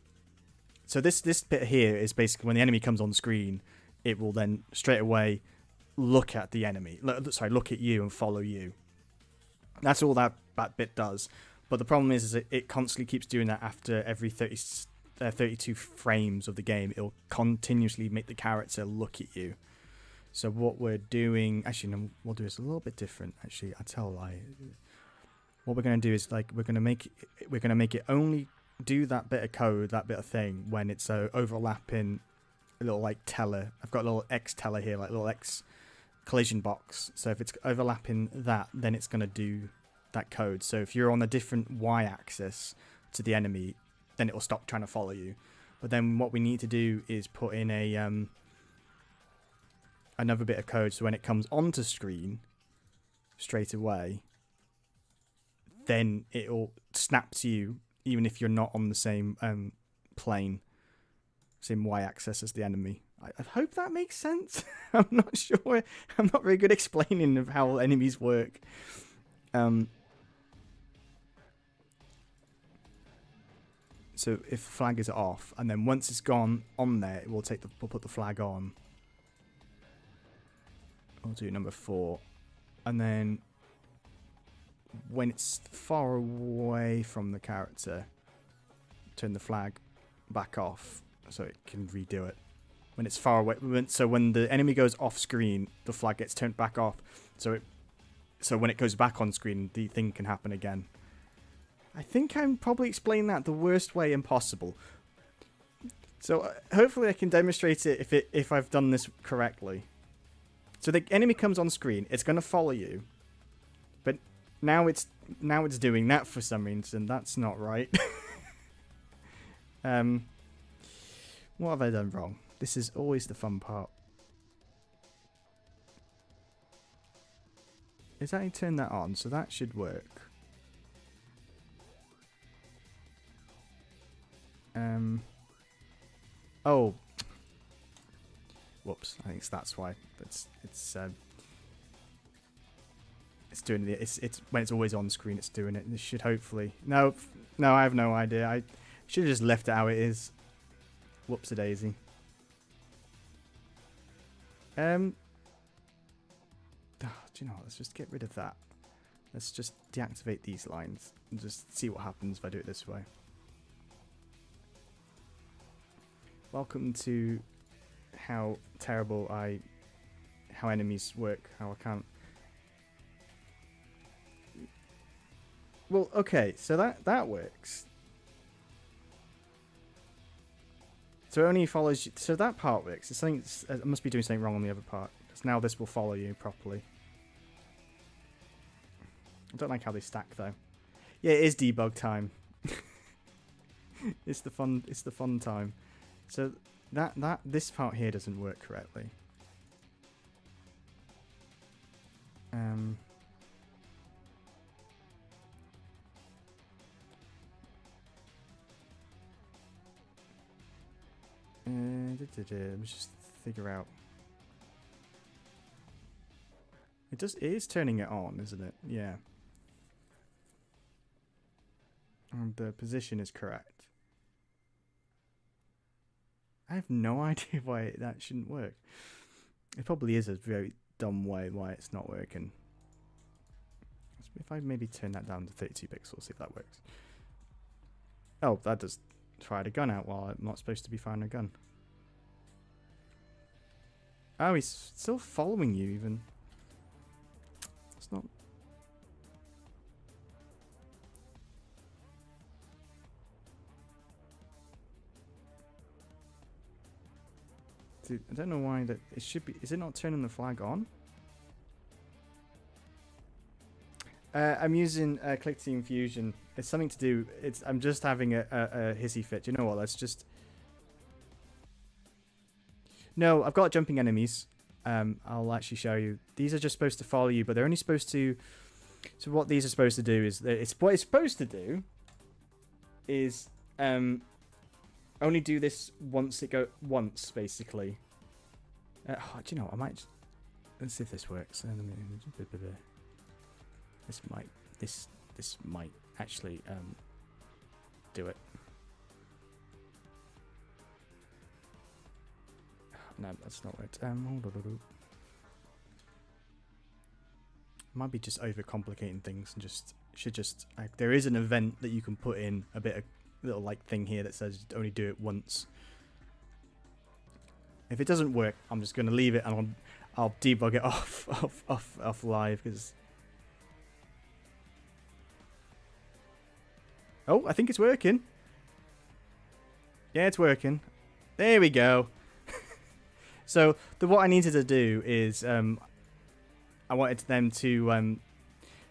So this bit here is basically when the enemy comes on screen, it will then straight away look at the enemy. Look at you and follow you. That's all that bit does. But the problem is that it constantly keeps doing that after every 32 frames of the game. It'll continuously make the character look at you. So what we're doing, actually, no, we'll do this a little bit different. Actually, I tell a lie. What we're going to do is like we're going to make it only do that bit of code, that bit of thing, when it's overlapping a little like teller. I've got a little X teller here, like a little X collision box. So if it's overlapping that, then it's going to do that code. So if you're on a different y-axis to the enemy, then it will stop trying to follow you. But then what we need to do is put in a another bit of code, so when it comes onto screen straight away, then it'll snap to you even if you're not on the same plane, same y-axis as the enemy. I hope that makes sense. I'm not sure. I'm not very good explaining of how enemies work. So if the flag is off, and then once it's gone on there, we'll put the flag on. We'll do number 4, and then when it's far away from the character, turn the flag back off so it can redo it. When it's far away, so when the enemy goes off screen, the flag gets turned back off. So when it goes back on screen, the thing can happen again. I think I'm probably explaining that the worst way impossible. So hopefully I can demonstrate it if I've done this correctly. So the enemy comes on screen, it's going to follow you, but now it's doing that for some reason. That's not right. What have I done wrong? This is always the fun part. Is that you turn that on? So that should work. Oh. Whoops. I think that's why. It's doing it. It's when it's always on screen. It's doing it. This should hopefully. No. I have no idea. I should have just left it how it is. Whoops-a-daisy. Do you know what? Let's just get rid of that. Let's just deactivate these lines and just see what happens if I do it this way. Welcome to how terrible how enemies work, how I can't. Well, okay, so that works. So it only follows you, so that part works. It's something, I must be doing something wrong on the other part, because now this will follow you properly. I don't like how they stack though. Yeah, it is debug time. It's the fun time. So this part here doesn't work correctly. Let me just figure out. It is turning it on, isn't it? Yeah. And the position is correct. I have no idea why that shouldn't work. It probably is a very dumb way why it's not working. If I maybe turn that down to 32 pixels, see if that works. Oh, that does fire the gun out while I'm not supposed to be firing a gun. Oh, he's still following you even. It's not... Dude, I don't know why that... It should be... Is it not turning the flag on? I'm using Click Team Fusion. It's something to do... I'm just having a hissy fit. You know what? Let's just... No, I've got jumping enemies. I'll actually show you. These are just supposed to follow you, but they're only supposed to... So what these are supposed to do is... What it's supposed to do is... only do this once once, basically. Do you know what? I might... Let's see if this works. This might actually do it. No, that's not it. Might be just overcomplicating things and should just there is an event that you can put in a bit of little like thing here that says only do it once. If it doesn't work, I'm just going to leave it and I'll debug it off live because. Oh, I think it's working. Yeah, it's working. There we go. So what I needed to do is I wanted them to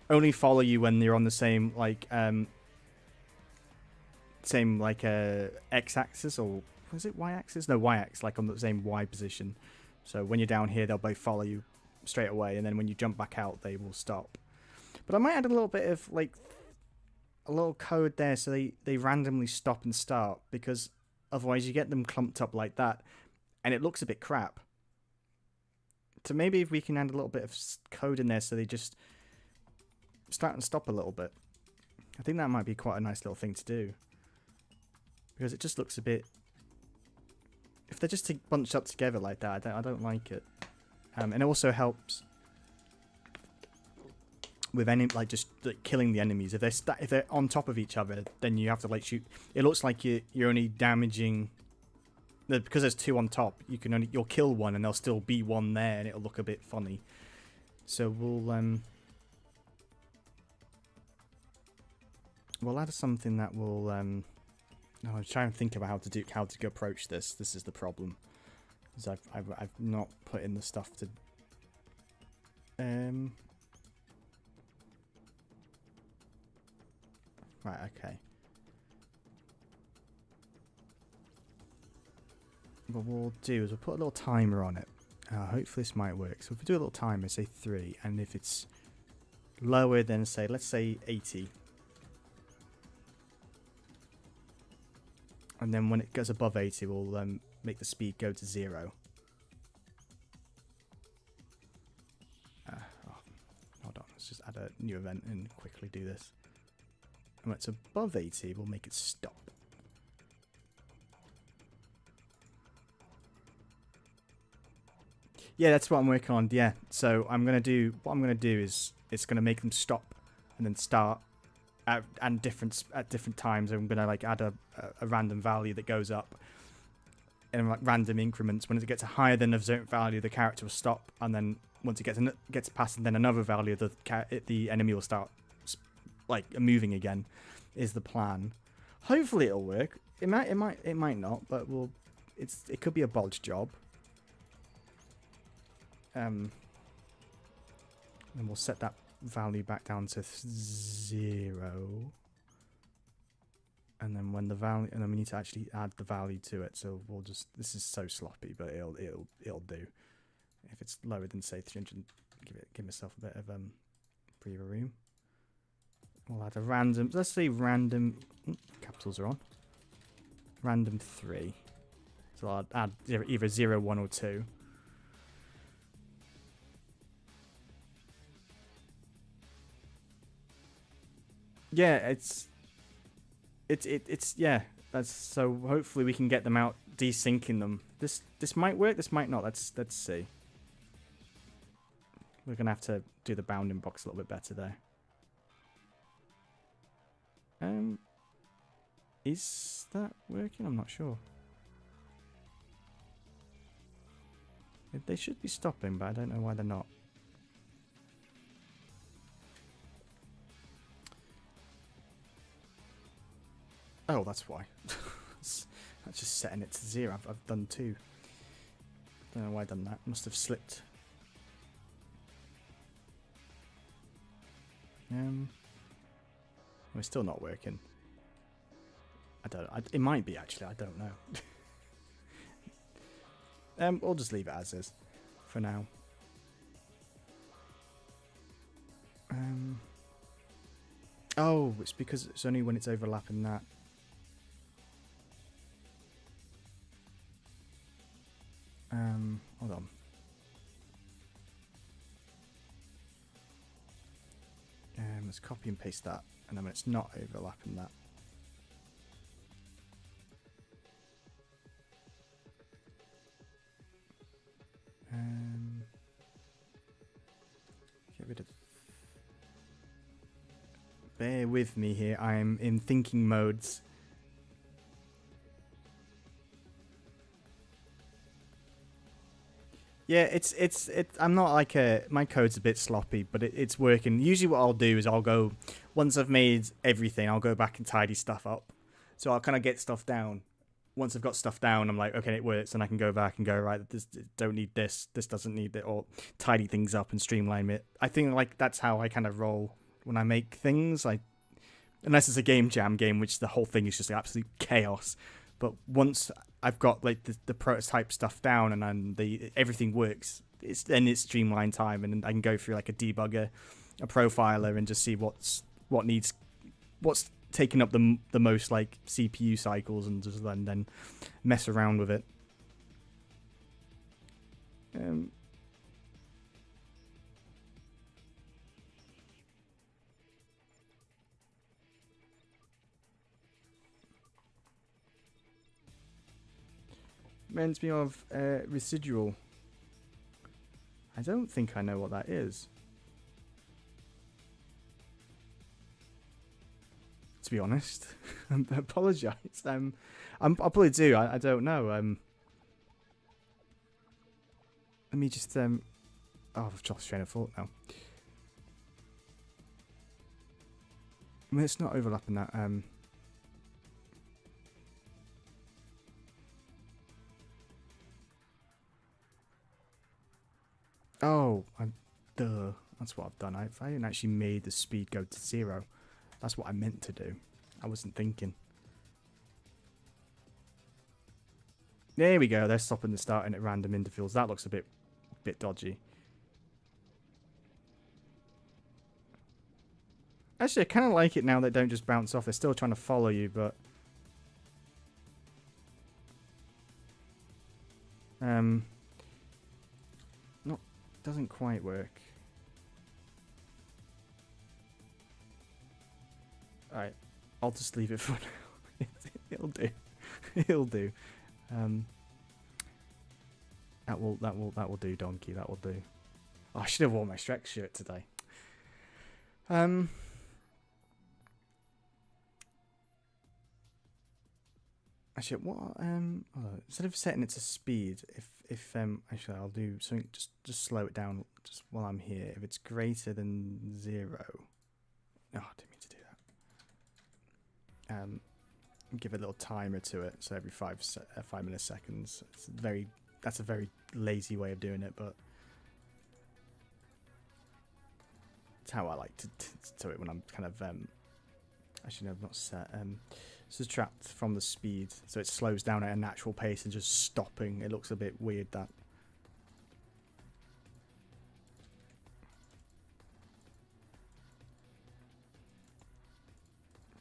only follow you when you're on the same x-axis, or was it y-axis? No, y-axis, like on the same y position. So when you're down here, they'll both follow you straight away, and then when you jump back out, they will stop. But I might add a little bit of a little code there so they randomly stop and start, because otherwise you get them clumped up like that and it looks a bit crap. So maybe if we can add a little bit of code in there so they just start and stop a little bit. I think that might be quite a nice little thing to do, because it just looks a bit... If they're just bunched up together like that, I don't like it. And it also helps with just killing the enemies. If they're on top of each other, then you have to shoot. It looks like you're only damaging because there's two on top. You'll kill one and there'll still be one there, and it'll look a bit funny. So we'll add something that will I'm trying to think about how to approach this. This is the problem, because I've not put in the stuff to Right, okay. What we'll do is we'll put a little timer on it. Hopefully this might work. So if we do a little timer, say 3, and if it's lower than, let's say 80. And then when it goes above 80, we'll make the speed go to 0. Hold on, let's just add a new event and quickly do this. And when it's above 80, we'll make it stop. Yeah, that's what I'm working on. Yeah, so what I'm gonna do is it's gonna make them stop and then start at different times. I'm gonna add a random value that goes up in random increments. When it gets higher than a certain value, the character will stop, and then once it gets past then another value, the enemy will start moving again. Is the plan. Hopefully it'll work. It might not, but it could be a bodge job. And we'll set that value back down to 0. And then when the value, and then we need to actually add the value to it. So we'll just, this is so sloppy, but it'll do. If it's lower than say 300, give myself a bit of breather room. We'll add a random, let's say random, capitals are on. Random 3. So I'll add either 0, 1, or 2. Yeah, it's yeah. That's so. Hopefully we can get them out, desyncing them. This might work. This might not. Let's see. We're gonna have to do the bounding box a little bit better there. Is that working? I'm not sure. They should be stopping, but I don't know why they're not. Oh, that's why. That's just setting it to 0. I've done 2. Don't know why I done that. Must have slipped. We're still not working. It might be actually. I don't know. We'll just leave it as is for now. Oh, it's because it's only when it's overlapping that. Hold on. Let's copy and paste that, and then when it's not overlapping that. Get rid of. Bear with me here. I am in thinking modes. Yeah, I'm not like my code's a bit sloppy, but it's working. Usually what I'll do is I'll go, once I've made everything, I'll go back and tidy stuff up. So I'll kind of get stuff down. Once I've got stuff down, I'm like, okay, it works, and I can go back and go, right, this don't need this doesn't need it, or tidy things up and streamline it. I think like that's how I kind of roll when I make things. Like, unless it's a game jam game, which the whole thing is just absolute chaos. But once I've got like the prototype stuff down and then everything works, it's streamlined time, and I can go through like a debugger, a profiler, and just see what's taking up the most like CPU cycles, and just then mess around with it. Reminds me of residual. I don't think I know what that is. To be honest, I apologise. I'll probably do. I don't know. Let me just oh, I've lost train of thought now. I mean, it's not overlapping that. Oh, duh. That's what I've done. I hadn't actually made the speed go to 0. That's what I meant to do. I wasn't thinking. There we go. They're stopping and starting at random intervals. That looks a bit dodgy. Actually, I kind of like it now. They don't just bounce off. They're still trying to follow you, but doesn't quite work. Alright, I'll just leave it for now. It'll do. It'll do. That will do, Donkey. That will do. Oh, I should have worn my Shrek shirt today. Actually, what? Instead of setting it to speed, if actually I'll do something. Just slow it down just while I'm here. If it's greater than 0. Oh, I didn't mean to do that. Give a little timer to it, so every 5 milliseconds. That's a very lazy way of doing it, but it's how I like to do it when I'm kind of actually no, I've not set subtract from the speed, so it slows down at a natural pace and just stopping. It looks a bit weird, that.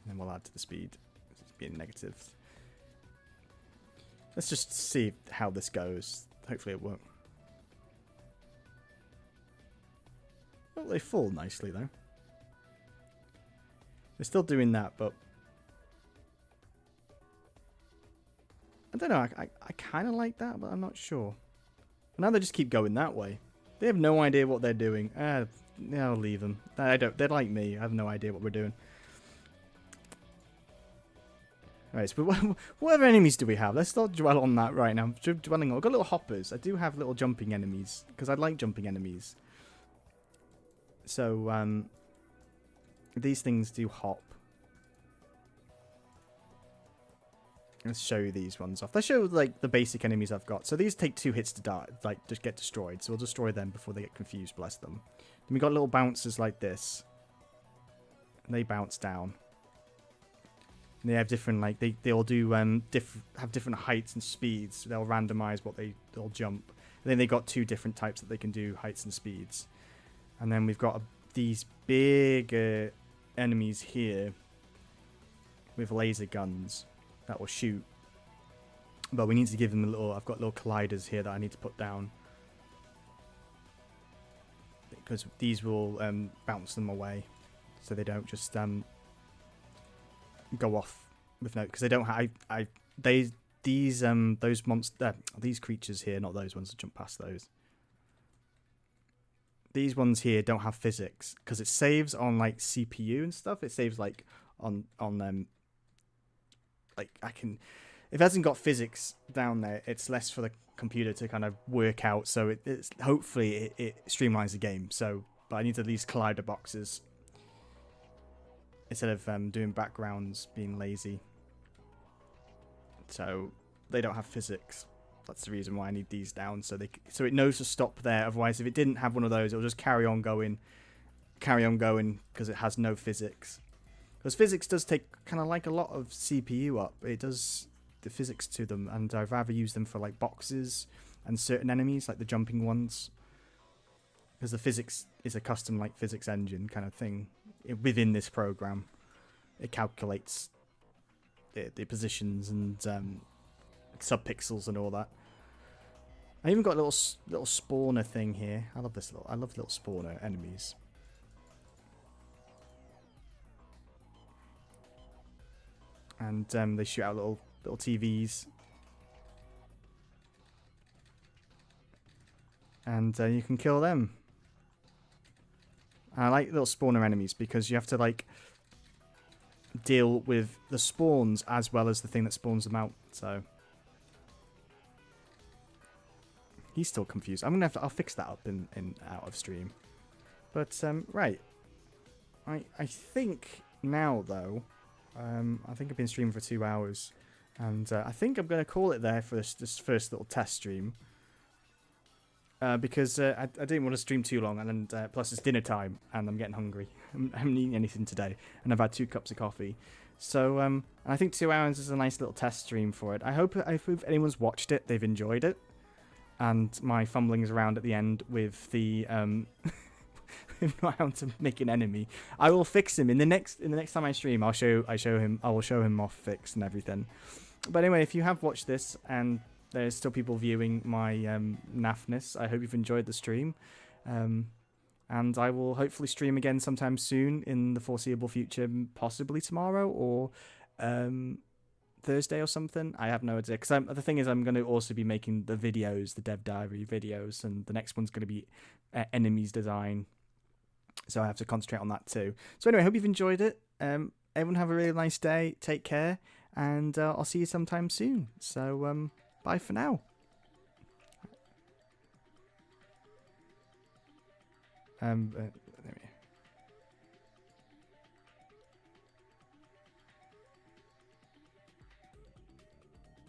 And then we'll add to the speed. It's being negative. Let's just see how this goes. Hopefully it won't. Well, they fall nicely, though. They're still doing that, but... I don't know, I kind of like that, but I'm not sure. Now they just keep going that way. They have no idea what they're doing. Yeah, I'll leave them. They're like me. I have no idea what we're doing. Alright, so whatever enemies do we have? Let's not dwell on that right now. Dwelling on... I've got little hoppers. I do have little jumping enemies, because I like jumping enemies. So, these things do hop. Let's show you these ones off. Let's show, like, the basic enemies I've got. So these take 2 hits to die, like, just get destroyed. So we'll destroy them before they get confused, bless them. Then we got little bouncers like this. And they bounce down. And they have different, like, they all do, have different heights and speeds. They'll randomize what they'll jump. And then they got 2 different types that they can do, heights and speeds. And then we've got these big enemies here with laser guns that will shoot. But we need to give them a little... I've got little colliders here that I need to put down. Because these will bounce them away. So they don't just go off with no... Because they don't have... These creatures here, not those ones, to jump past those. These ones here don't have physics. Because it saves on, like, CPU and stuff. It saves, like, on like, I can... If it hasn't got physics down there, it's less for the computer to kind of work out. So it's hopefully it streamlines the game. So, but I need these collider boxes instead of doing backgrounds, being lazy. So they don't have physics. That's the reason why I need these down. So it knows to stop there. Otherwise, if it didn't have one of those, it'll just carry on going because it has no physics. Because physics does take kind of like a lot of CPU up. It does the physics to them, and I'd rather use them for like boxes and certain enemies, like the jumping ones. Because the physics is a custom like physics engine kind of thing within this program. It calculates the positions and subpixels and all that. I even got a little spawner thing here. I love little spawner enemies. And they shoot out little TVs. And you can kill them. I like little spawner enemies because you have to like deal with the spawns as well as the thing that spawns them out. So he's still confused. I'll fix that up in out of stream. But right. I think now though. I think I've been streaming for 2 hours, and I think I'm going to call it there for this first little test stream, because I didn't want to stream too long, and plus it's dinner time, and I'm getting hungry. I haven't eaten anything today, and I've had 2 cups of coffee, so I think 2 hours is a nice little test stream for it. I hope if anyone's watched it, they've enjoyed it, and my fumblings around at the end with the not how to make an enemy. I will fix him in the next time I stream. I will show him off fixed and everything. But anyway, if you have watched this and there's still people viewing my naffness, I hope you've enjoyed the stream. And I will hopefully stream again sometime soon in the foreseeable future, possibly tomorrow or Thursday or something. I have no idea. Because the thing is, I'm going to also be making the videos, the Dev Diary videos, and the next one's going to be enemies design. So I have to concentrate on that too. So anyway, I hope you've enjoyed it. Everyone have a really nice day. Take care. And I'll see you sometime soon. So bye for now. There we